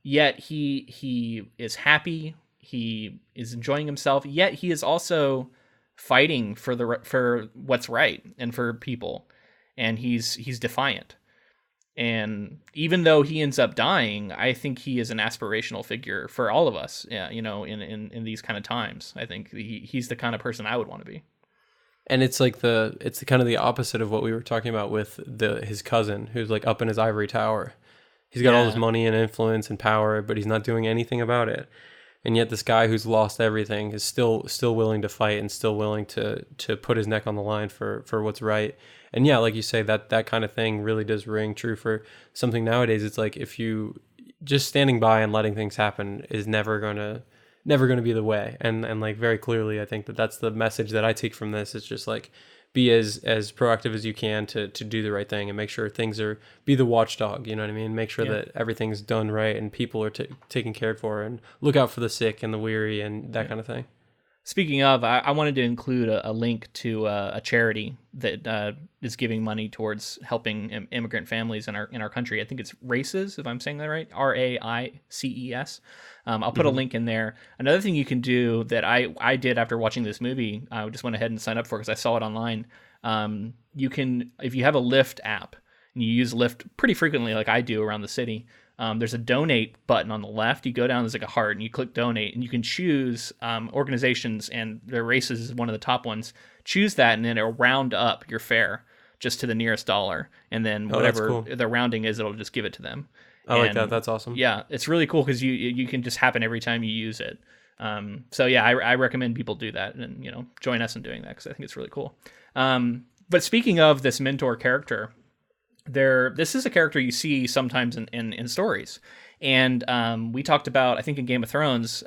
Speaker 1: Yet he is happy, he is enjoying himself. Yet he is also fighting for what's right and for people, and he's defiant. And even though he ends up dying, I think he is an aspirational figure for all of us. Yeah, in these kind of times, I think he's the kind of person I would want to be.
Speaker 2: And it's like it's kind of the opposite of what we were talking about with his cousin, who's like up in his ivory tower. He's got all this money and influence and power, but he's not doing anything about it. And yet this guy who's lost everything is still willing to fight and still willing to put his neck on the line for what's right. And yeah, like you say, that kind of thing really does ring true for something nowadays. It's like if you just standing by and letting things happen is never gonna be the way. And like very clearly, I think that's the message that I take from this. It's just like be as proactive as you can to do the right thing and make sure things be the watchdog. You know what I mean? Make sure that everything's done right and people are taken care for, and look out for the sick and the weary and that kind of thing.
Speaker 1: Speaking of, I wanted to include a link to a charity that is giving money towards helping immigrant families in our country. I think it's RAICES, if I'm saying that right, RAICES. I'll put a link in there. Another thing you can do that I did after watching this movie, I just went ahead and signed up for because I saw it online. You can, if you have a Lyft app and you use Lyft pretty frequently, like I do around the city. There's a donate button on the left. You go down, there's like a heart, and you click donate, and you can choose organizations, and the RAICES is one of the top ones. Choose that, and then it'll round up your fare just to the nearest dollar, and then whatever the rounding is, it'll just give it to them.
Speaker 2: I like that. That's awesome.
Speaker 1: Yeah, it's really cool because you can just happen every time you use it. So yeah, I recommend people do that, and join us in doing that because I think it's really cool. But speaking of this mentor character, this is a character you see sometimes in stories, and we talked about, I think in Game of Thrones,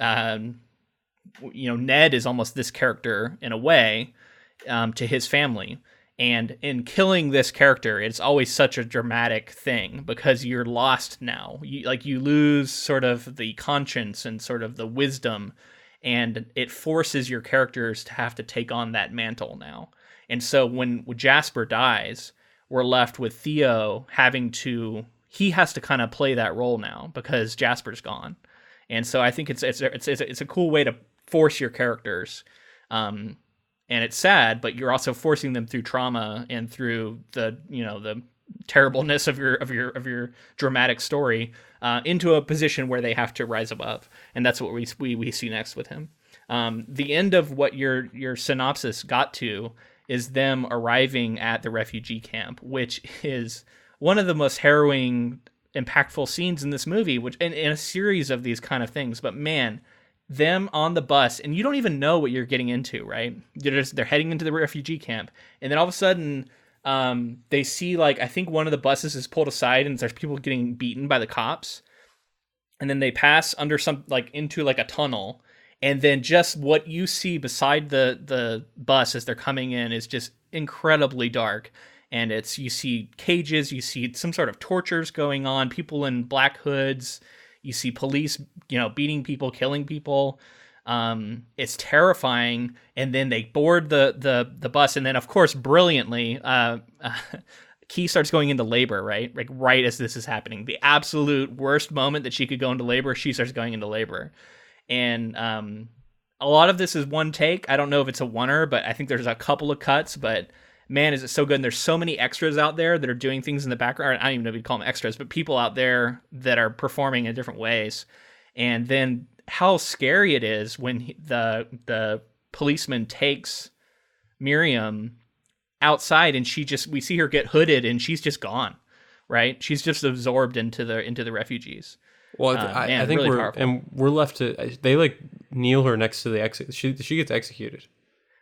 Speaker 1: Ned is almost this character in a way to his family, and in killing this character, it's always such a dramatic thing because you're lost now. You lose sort of the conscience and sort of the wisdom, and it forces your characters to have to take on that mantle now. And so when Jasper dies, we're left with Theo he has to kind of play that role now because Jasper's gone. And so I think it's a cool way to force your characters. And it's sad, but you're also forcing them through trauma and through the terribleness of your dramatic story into a position where they have to rise above, and that's what we see next with him. The end of what your synopsis got to is them arriving at the refugee camp, which is one of the most harrowing, impactful scenes in this movie, which in a series of these kind of things. But man, them on the bus, and you don't even know what you're getting into, right? They're heading into the refugee camp, and then all of a sudden, they see, like, I think one of the buses is pulled aside, and there's people getting beaten by the cops, and then they pass under into like a tunnel. And then just what you see beside the bus as they're coming in is just incredibly dark. And you see cages, you see some sort of tortures going on, people in black hoods, you see police, beating people, killing people. It's terrifying. And then they board the bus. And then, of course, brilliantly, Key starts going into labor, right? Like right as this is happening. The absolute worst moment that she could go into labor, she starts going into labor. And a lot of this is one take. I don't know if it's a oneer, but I think there's a couple of cuts. But man, is it so good. And there's so many extras out there that are doing things in the background. I don't even know if you'd call them extras, but people out there that are performing in different ways. And then how scary it is when the policeman takes Miriam outside, and we see her get hooded, and she's just gone, right? She's just absorbed into the refugees.
Speaker 2: Well, I think really we're left to, they like kneel her next to the exit. She gets executed.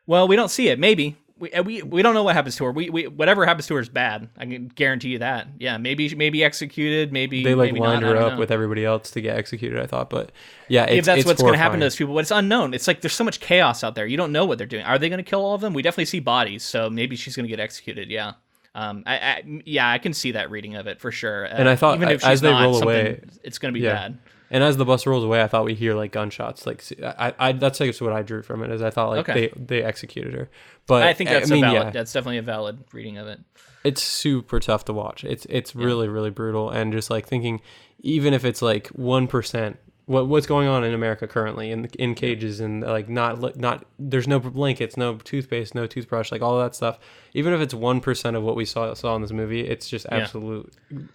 Speaker 1: Well, we don't see it. Maybe we don't know what happens to her. We whatever happens to her is bad. I can guarantee you that. Yeah, maybe executed. Maybe
Speaker 2: they
Speaker 1: maybe
Speaker 2: lined
Speaker 1: not,
Speaker 2: her up with everybody else to get executed. I thought, but yeah,
Speaker 1: if that's what's going to happen to those people, but it's unknown. It's like there's so much chaos out there. You don't know what they're doing. Are they going to kill all of them? We definitely see bodies, so maybe she's going to get executed. Yeah. I can see that reading of it for sure.
Speaker 2: And I thought, even if as they roll away,
Speaker 1: it's going to be bad.
Speaker 2: And as the bus rolls away, I thought we hear like gunshots. Like that's what I drew from it. Is I thought like they executed her. But
Speaker 1: I think that's that's definitely a valid reading of it.
Speaker 2: It's super tough to watch. It's really, really brutal. And just like thinking, even if it's like 1%, what's going on in America currently in cages, and like not there's no blankets, no toothpaste, no toothbrush, like all of that stuff. Even if it's 1% of what we saw in this movie, it's just absolute.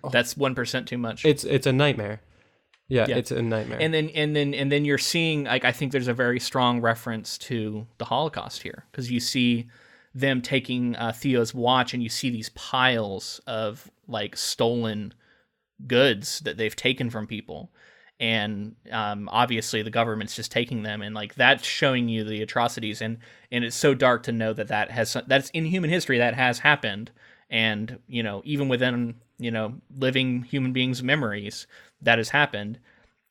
Speaker 1: That's 1% too much.
Speaker 2: It's a nightmare. Yeah, it's a nightmare.
Speaker 1: And then you're seeing, like, I think there's a very strong reference to the Holocaust here, because you see them taking Theo's watch, and you see these piles of like stolen goods that they've taken from people. And obviously the government's just taking them, and like that's showing you the atrocities, and it's so dark to know that's in human history that has happened, and even within living human beings' memories that has happened,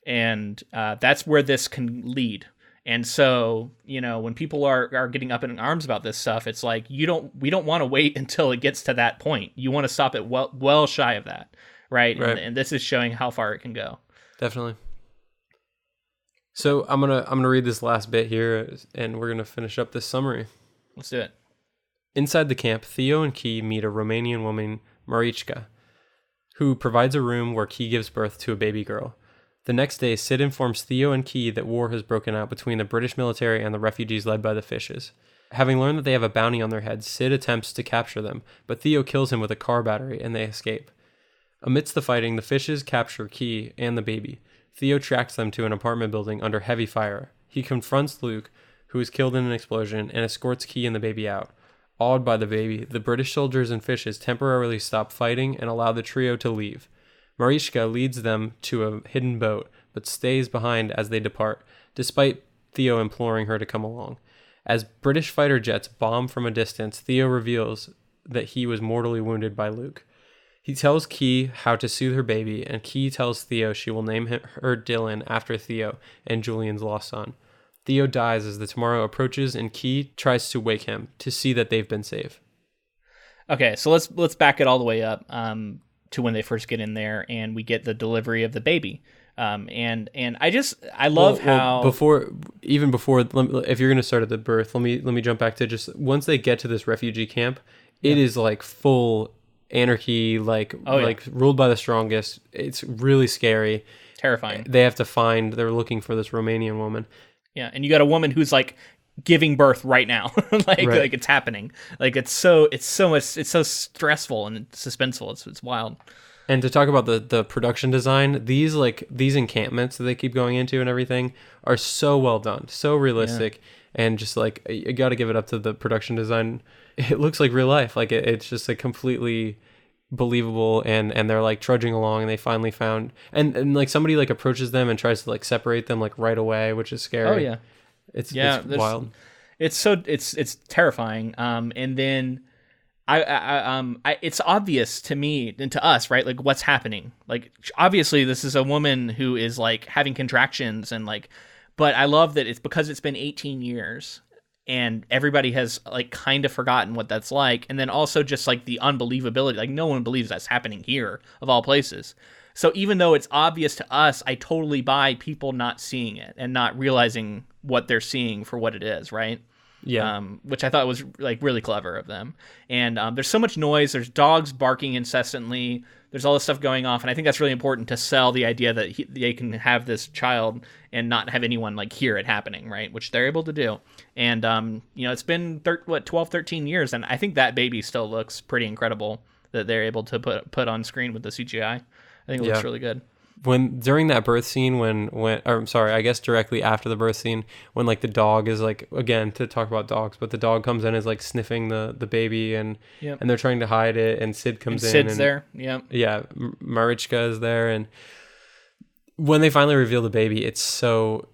Speaker 1: and that's where this can lead. And so when people are getting up in arms about this stuff, it's like we don't want to wait until it gets to that point. You want to stop it well shy of that, right? And this is showing how far it can go.
Speaker 2: Definitely. So I'm gonna read this last bit here, and we're gonna finish up this summary.
Speaker 1: Let's do it.
Speaker 2: Inside the camp, Theo and Key meet a Romanian woman, Marichka, who provides a room where Key gives birth to a baby girl. The next day, Sid informs Theo and Key that war has broken out between the British military and the refugees led by the Fishes. Having learned that they have a bounty on their heads, Sid attempts to capture them, but Theo kills him with a car battery, and they escape. Amidst the fighting, the Fishes capture Key and the baby. Theo tracks them to an apartment building under heavy fire. He confronts Luke, who is killed in an explosion, and escorts Key and the baby out. Awed by the baby, the British soldiers and Fishes temporarily stop fighting and allow the trio to leave. Marichka leads them to a hidden boat, but stays behind as they depart, despite Theo imploring her to come along. As British fighter jets bomb from a distance, Theo reveals that he was mortally wounded by Luke. He tells Key how to soothe her baby, and Key tells Theo she will name her Dylan after Theo and Julian's lost son. Theo dies as the tomorrow approaches, and Key tries to wake him to see that they've been saved.
Speaker 1: Okay, so let's back it all the way up to when they first get in there, and we get the delivery of the baby. And I love how
Speaker 2: before if you're going to start at the birth, let me jump back to just once they get to this refugee camp, it is like full anarchy, like ruled by the strongest. It's really scary,
Speaker 1: terrifying.
Speaker 2: They're looking for this Romanian woman.
Speaker 1: Yeah, and you got a woman who's like giving birth right now.
Speaker 2: Right.
Speaker 1: Like it's happening. Like it's so stressful and suspenseful. It's wild.
Speaker 2: And to talk about the production design, these encampments that they keep going into and everything are so well done, so realistic, and just like you got to give it up to the production design. It looks like real life. Like it's just like completely believable, and they're like trudging along, and they finally found, and like somebody like approaches them and tries to like separate them like right away, which is scary.
Speaker 1: Oh yeah.
Speaker 2: It's wild.
Speaker 1: It's terrifying. And then it's obvious to me and to us, right? Like what's happening. Like obviously this is a woman who is like having contractions and like, but I love that it's because it's been 18 years and everybody has like kind of forgotten what that's like. And then also just like the unbelievability, like no one believes that's happening here of all places. So even though it's obvious to us, I totally buy people not seeing it and not realizing what they're seeing for what it is, right?
Speaker 2: Yeah.
Speaker 1: Which I thought was like really clever of them. And there's so much noise. There's dogs barking incessantly. There's all this stuff going off. And I think that's really important to sell the idea that they can have this child and not have anyone like hear it happening, right? Which they're able to do. And, it's been 12, 13 years. And I think that baby still looks pretty incredible that they're able to put on screen with the CGI. I think it looks really good.
Speaker 2: When during that birth scene, I guess directly after the birth scene, when like the dog is like, again, to talk about dogs, but the dog comes in, is like sniffing the baby, and they're trying to hide it, and Sid comes in.
Speaker 1: Sid's there. Yeah.
Speaker 2: Yeah. Marichka is there. And when they finally reveal the baby, it's so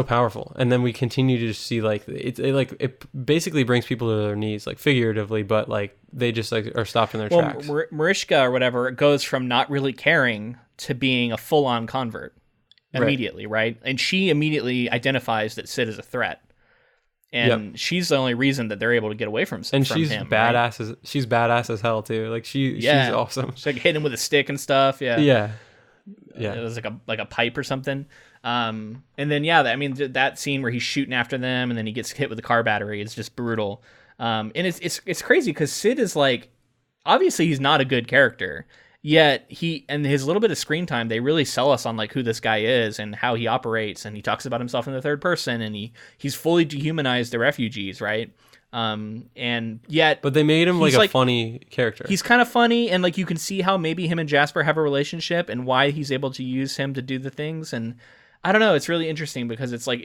Speaker 2: powerful. And then we continue to see like, it basically brings people to their knees, like figuratively, but like they just like are stopped in their tracks.
Speaker 1: Marichka or whatever, it goes from not really caring to being a full-on convert immediately, right? And she immediately identifies that Sid is a threat. And she's the only reason that they're able to get away from him.
Speaker 2: And she's badass. Right? She's badass as hell too. Like she's awesome.
Speaker 1: She's like hitting him with a stick and stuff. Yeah.
Speaker 2: Yeah.
Speaker 1: It was like a pipe or something. And then that scene where he's shooting after them and then he gets hit with a car battery is just brutal. And it's crazy because Sid is like, obviously he's not a good character. Yet he and his little bit of screen time, they really sell us on like who this guy is and how he operates, and he talks about himself in the third person, and he's fully dehumanized the refugees, right? And yet,
Speaker 2: but they made him like a funny character.
Speaker 1: He's kind of funny, and like you can see how maybe him and Jasper have a relationship, and why he's able to use him to do the things. And I don't know, it's really interesting because it's like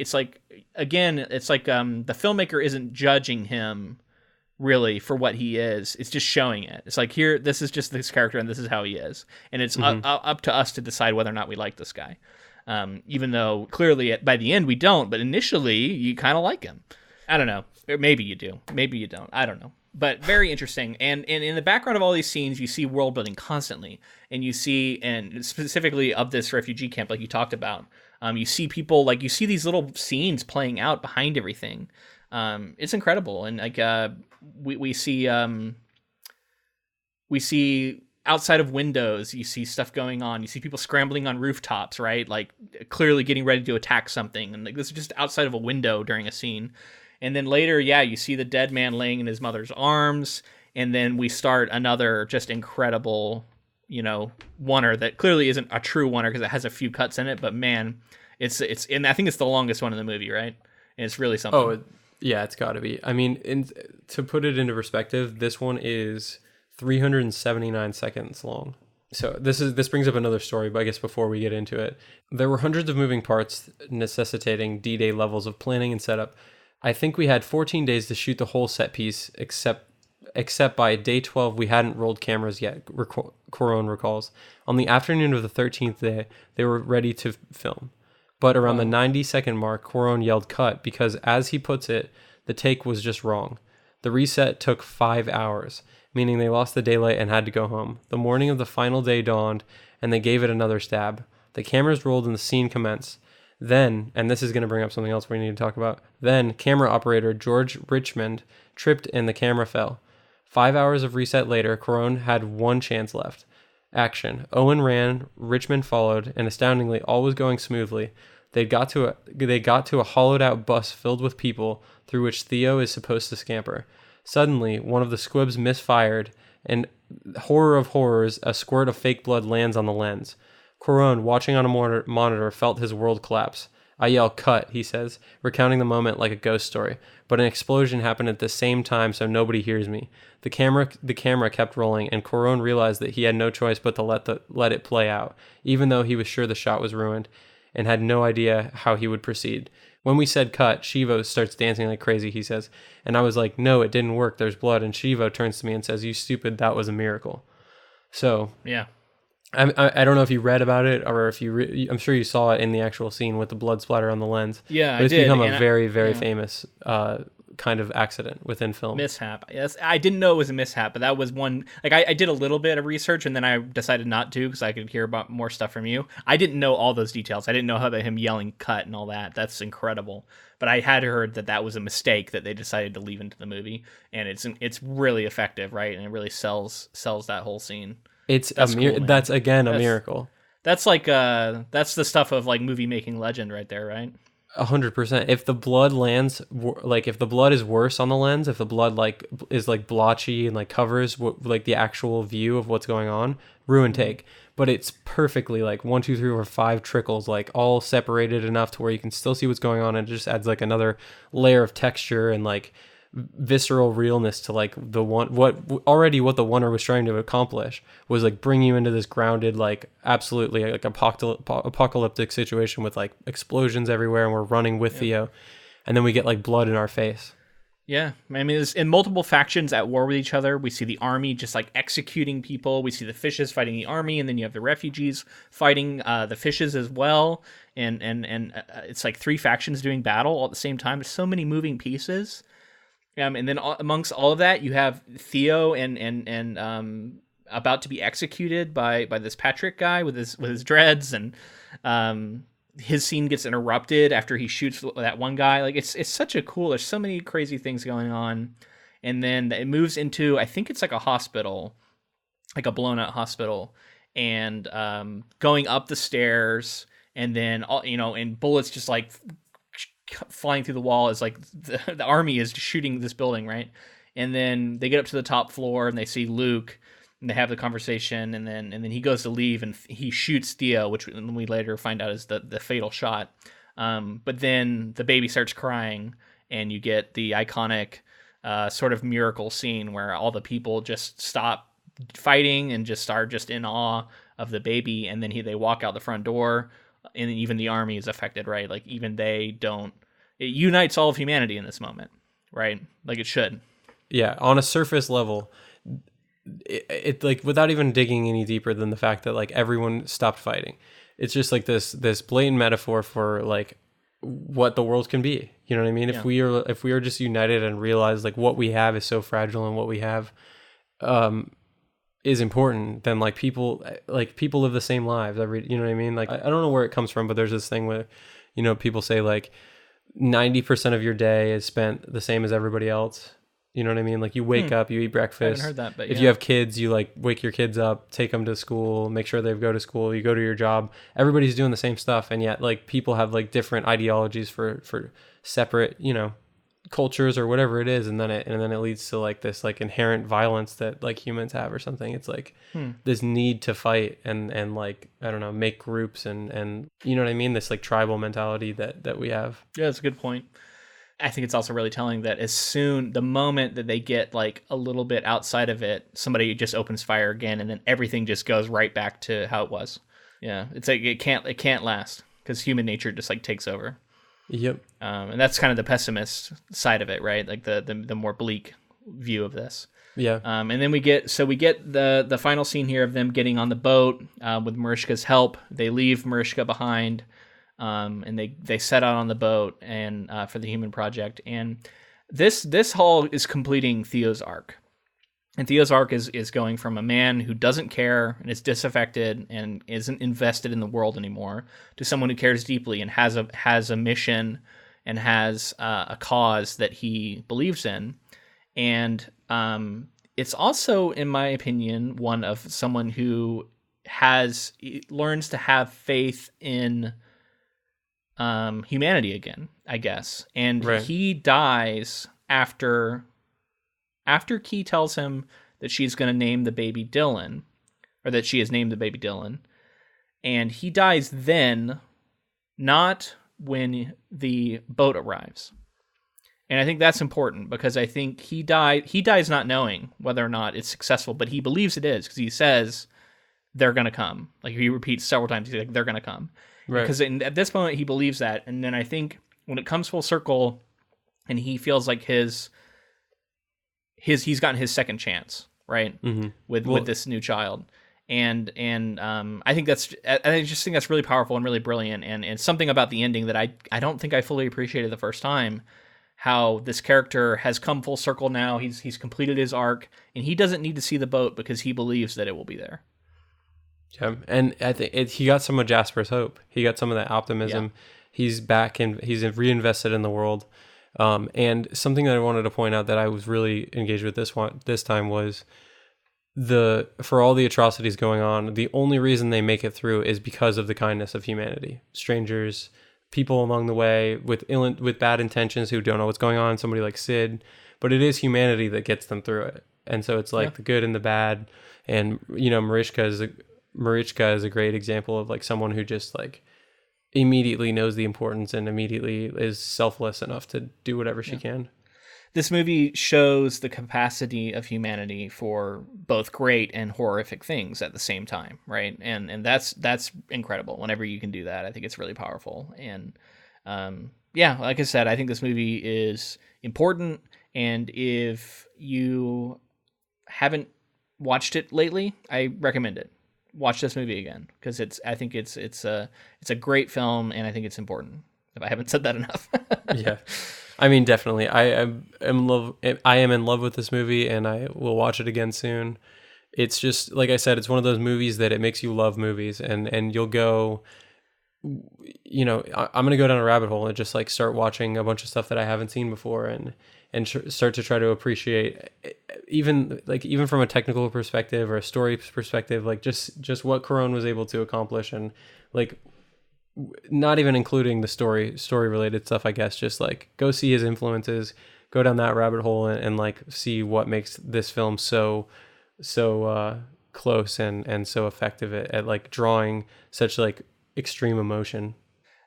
Speaker 1: again, the filmmaker isn't judging him really for what he is. It's just showing it. It's like, here, this is just this character and this is how he is, and it's up to us to decide whether or not we like this guy, even though clearly by the end we don't, but initially you kind of like him. I don't know, maybe you do, maybe you don't, I don't know, but very interesting. And in the background of all these scenes you see world building constantly, and you see, and specifically of this refugee camp like you talked about, you see people, like you see these little scenes playing out behind everything. It's incredible. And like we see outside of windows, you see stuff going on. You see people scrambling on rooftops, right? Like clearly getting ready to attack something. And like this is just outside of a window during a scene. And then later, you see the dead man laying in his mother's arms. And then we start another just incredible, oner that clearly isn't a true oner because it has a few cuts in it. But man, it's and I think it's the longest one in the movie, right? And it's really something.
Speaker 2: Oh, yeah, it's got to be. I mean, to put it into perspective, this one is 379 seconds long. So this brings up another story, but I guess before we get into it, there were hundreds of moving parts necessitating D-Day levels of planning and setup. I think we had 14 days to shoot the whole set piece, except by day 12 we hadn't rolled cameras yet, Cuarón recalls. On the afternoon of the 13th day, they were ready to film. But around the 90-second mark, Cuarón yelled cut because, as he puts it, the take was just wrong. The reset took 5 hours, meaning they lost the daylight and had to go home. The morning of the final day dawned, and they gave it another stab. The cameras rolled and the scene commenced. Then, and this is going to bring up something else we need to talk about, then camera operator George Richmond tripped and the camera fell. 5 hours of reset later, Cuarón had one chance left. Action. Owen ran, Richmond followed, and astoundingly, all was going smoothly. They got to a hollowed-out bus filled with people through which Theo is supposed to scamper. Suddenly, one of the squibs misfired, and horror of horrors, a squirt of fake blood lands on the lens. Cuarón, watching on a monitor, felt his world collapse. I yell, "Cut," he says, recounting the moment like a ghost story. But an explosion happened at the same time, so nobody hears me. The camera kept rolling, and Cuarón realized that he had no choice but to let it play out, even though he was sure the shot was ruined, and had no idea how he would proceed. When we said cut, Shivo starts dancing like crazy, he says. And I was like, no, it didn't work. There's blood. And Shivo turns to me and says, you stupid, that was a miracle. So,
Speaker 1: yeah.
Speaker 2: I don't know if you read about it or if I'm sure you saw it in the actual scene with the blood splatter on the lens.
Speaker 1: Yeah,
Speaker 2: but it's
Speaker 1: I did.
Speaker 2: become a very, very famous kind of accident within film.
Speaker 1: Mishap. Yes, I didn't know it was a mishap, but that was one. Like I did a little bit of research and then I decided not to because I could hear about more stuff from you. I didn't know all those details. I didn't know about him yelling "cut" and all that. That's incredible. But I had heard that was a mistake that they decided to leave into the movie, and it's really effective, right? And it really sells that whole scene.
Speaker 2: That's again a miracle.
Speaker 1: That's like that's the stuff of like movie making legend right there, right?
Speaker 2: 100%. If the blood lands, like if the blood is worse on the lens, if the blood like is like blotchy and like covers like the actual view of what's going on, ruin take. But it's perfectly like 1, 2, 3, or 5 trickles, like all separated enough to where you can still see what's going on, and it just adds like another layer of texture and like visceral realness to like what the oner was trying to accomplish was like bring you into this grounded, like absolutely like apocalyptic situation with like explosions everywhere, and we're running with Theo, and then we get like blood in our face.
Speaker 1: Yeah, I mean, there's in multiple factions at war with each other. We see the army just like executing people. We see the fishes fighting the army, and then you have the refugees fighting the fishes as well. And it's like 3 factions doing battle all at the same time. There's so many moving pieces. And then amongst all of that, you have Theo and about to be executed by this Patrick guy with his dreads, and his scene gets interrupted after he shoots that one guy. Like it's such a cool. There's so many crazy things going on, and then it moves into, I think it's like a hospital, like a blown out hospital, and going up the stairs, and then and bullets just like flying through the wall as like the army is shooting this building, right? And then they get up to the top floor and they see Luke, and they have the conversation, and then he goes to leave and he shoots Theo, which we later find out is the fatal shot. But then the baby starts crying, and you get the iconic sort of miracle scene where all the people just stop fighting and just are just in awe of the baby, and then they walk out the front door, and even the army is affected, right? Like even they don't. It unites all of humanity in this moment, right? Like it should.
Speaker 2: Yeah, on a surface level, it like without even digging any deeper than the fact that like everyone stopped fighting. It's just like this blatant metaphor for like what the world can be. You know what I mean? Yeah. If we are just united and realize like what we have is so fragile and what we have is important, then like people live the same lives you know what I mean? Like I don't know where it comes from, but there's this thing where people say like 90% of your day is spent the same as everybody else. You know what I mean? Like you wake up, you eat breakfast.
Speaker 1: I haven't heard that, but
Speaker 2: if you have kids, you like wake your kids up, take them to school, make sure they go to school, you go to your job. Everybody's doing the same stuff, and yet like people have like different ideologies for separate, cultures or whatever it is, and then it leads to like this like inherent violence that like humans have or something. It's like this need to fight and like I don't know, make groups and you know what I mean, this like tribal mentality that we have.
Speaker 1: Yeah, that's a good point. I think it's also really telling that the moment that they get like a little bit outside of it, somebody just opens fire again, and then everything just goes right back to how it was. Yeah, it's like it can't last because human nature just like takes over.
Speaker 2: Yep.
Speaker 1: And that's kind of the pessimist side of it, right? Like the more bleak view of this.
Speaker 2: Yeah.
Speaker 1: And then we get the final scene here of them getting on the boat with Mariska's help. They leave Mariska behind, and they set out on the boat and for the Human Project. And this haul is completing Theo's arc. And Theo's arc is going from a man who doesn't care and is disaffected and isn't invested in the world anymore to someone who cares deeply and has a mission and has a cause that he believes in. And it's also, in my opinion, one of someone who learns to have faith in humanity again, I guess. And right. He dies after Key tells him that she's going to name the baby Dylan, or that she has named the baby Dylan, and he dies then, not when the boat arrives. And I think that's important because I think he dies not knowing whether or not it's successful, but he believes it is because he says they're going to come. Like he repeats several times, he's like, they're going to come. Right. Because at this moment he believes that. And then I think when it comes full circle and he feels like he's gotten his second chance, right? Mm-hmm. With this new child. And I think I just think that's really powerful and really brilliant. And something about the ending that I don't think I fully appreciated the first time, how this character has come full circle now. He's completed his arc, and he doesn't need to see the boat because he believes that it will be there.
Speaker 2: Yeah, and I think he got some of Jasper's hope. He got some of that optimism. Yeah. He's back and he's reinvested in the world. And something that I wanted to point out that I was really engaged with this time was for all the atrocities going on, the only reason they make it through is because of the kindness of humanity. Strangers, people along the way with bad intentions who don't know what's going on, somebody like Sid, but it is humanity that gets them through it. And so it's like the good and the bad. And Marichka is a great example of like someone who just like immediately knows the importance and immediately is selfless enough to do whatever she can.
Speaker 1: This movie shows the capacity of humanity for both great and horrific things at the same time, right? And that's incredible. Whenever you can do that, I think it's really powerful. And like I said, I think this movie is important. And if you haven't watched it lately, I recommend it. Watch this movie again because I think it's a great film, and I think it's important. If I haven't said that enough.
Speaker 2: Yeah. I mean, definitely. I am in love with this movie, and I will watch it again soon. It's just, like I said, it's one of those movies that it makes you love movies, and you'll go, I'm going to go down a rabbit hole and just like start watching a bunch of stuff that I haven't seen before, and start to try to appreciate, even from a technical perspective or a story perspective, like just what Cuarón was able to accomplish, and like, not even including the story related stuff, I guess, just like go see his influences, go down that rabbit hole and like see what makes this film so close and so effective at like drawing such like extreme emotion.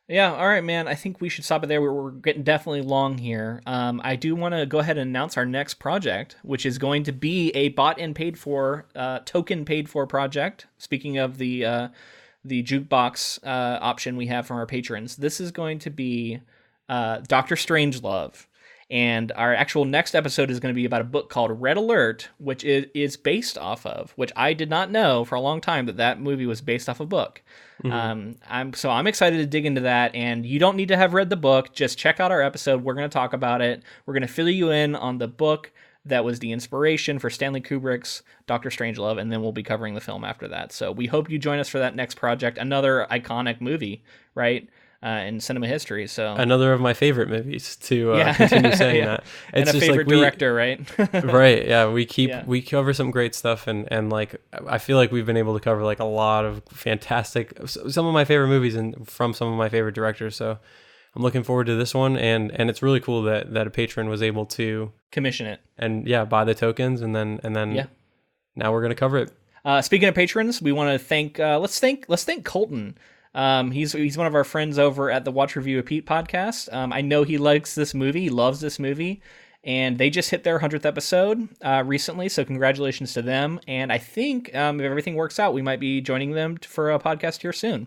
Speaker 1: Yeah, all right, man. I think we should stop it there. We're getting definitely long here. I do want to go ahead and announce our next project, which is going to be a bought and paid for, token paid for project. Speaking of the jukebox option we have from our patrons. This is going to be Dr. Strangelove. And our actual next episode is going to be about a book called Red Alert, which is based off of, which I did not know for a long time that movie was based off a book. Mm-hmm. I'm excited to dig into that, and you don't need to have read the book. Just check out our episode. We're going to talk about it. We're going to fill you in on the book that was the inspiration for Stanley Kubrick's Dr. Strangelove, and then we'll be covering the film after that. So we hope you join us for that next project, another iconic movie, right, in cinema history. So
Speaker 2: another of my favorite movies to continue saying that.
Speaker 1: It's and a just favorite like director, right?
Speaker 2: Right, yeah. We cover some great stuff, and like I feel like we've been able to cover like a lot of fantastic, some of my favorite movies and from some of my favorite directors. So I'm looking forward to this one, and it's really cool that a patron was able to
Speaker 1: commission it and
Speaker 2: buy the tokens, and then now we're gonna cover it.
Speaker 1: Speaking of patrons, we want to thank let's thank Colton. He's one of our friends over at the Watch Review Repeat podcast. I know he likes this movie. He loves this movie, and they just hit their 100th episode recently. So congratulations to them. And I think if everything works out, we might be joining them for a podcast here soon.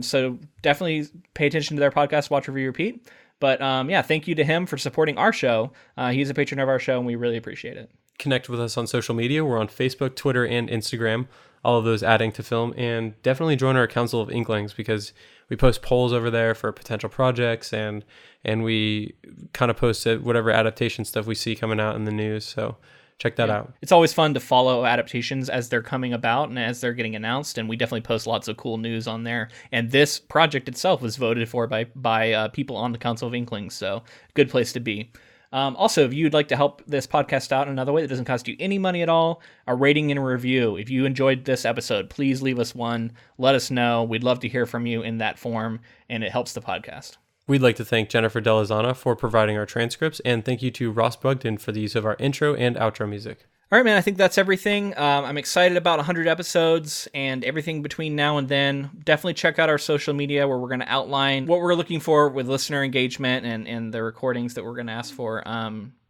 Speaker 1: So definitely pay attention to their podcast, Watch Review Repeat. But thank you to him for supporting our show. He's a patron of our show, and we really appreciate it.
Speaker 2: Connect with us on social media. We're on Facebook, Twitter, and Instagram. All of those adding to film, and definitely join our Council of Inklings because we post polls over there for potential projects, and we kind of post whatever adaptation stuff we see coming out in the news. So check that out. It's
Speaker 1: always fun to follow adaptations as they're coming about and as they're getting announced, and we definitely post lots of cool news on there. And this project itself was voted for by people on the Council of Inklings, so good place to be. Also, if you'd like to help this podcast out in another way that doesn't cost you any money at all, a rating and a review. If you enjoyed this episode, please leave us one. Let us know. We'd love to hear from you in that form, and it helps the podcast.
Speaker 2: We'd like to thank Jennifer Delazana for providing our transcripts, and thank you to Ross Bugden for the use of our intro and outro music.
Speaker 1: All right, man, I think that's everything. I'm excited about 100 episodes and everything between now and then. Definitely check out our social media where we're going to outline what we're looking for with listener engagement and the recordings that we're going to ask for.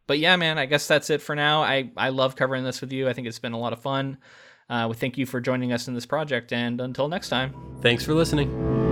Speaker 1: But yeah, man, I guess that's it for now. I love covering this with you. I think it's been a lot of fun. We thank you for joining us in this project, and until next time.
Speaker 2: Thanks for listening.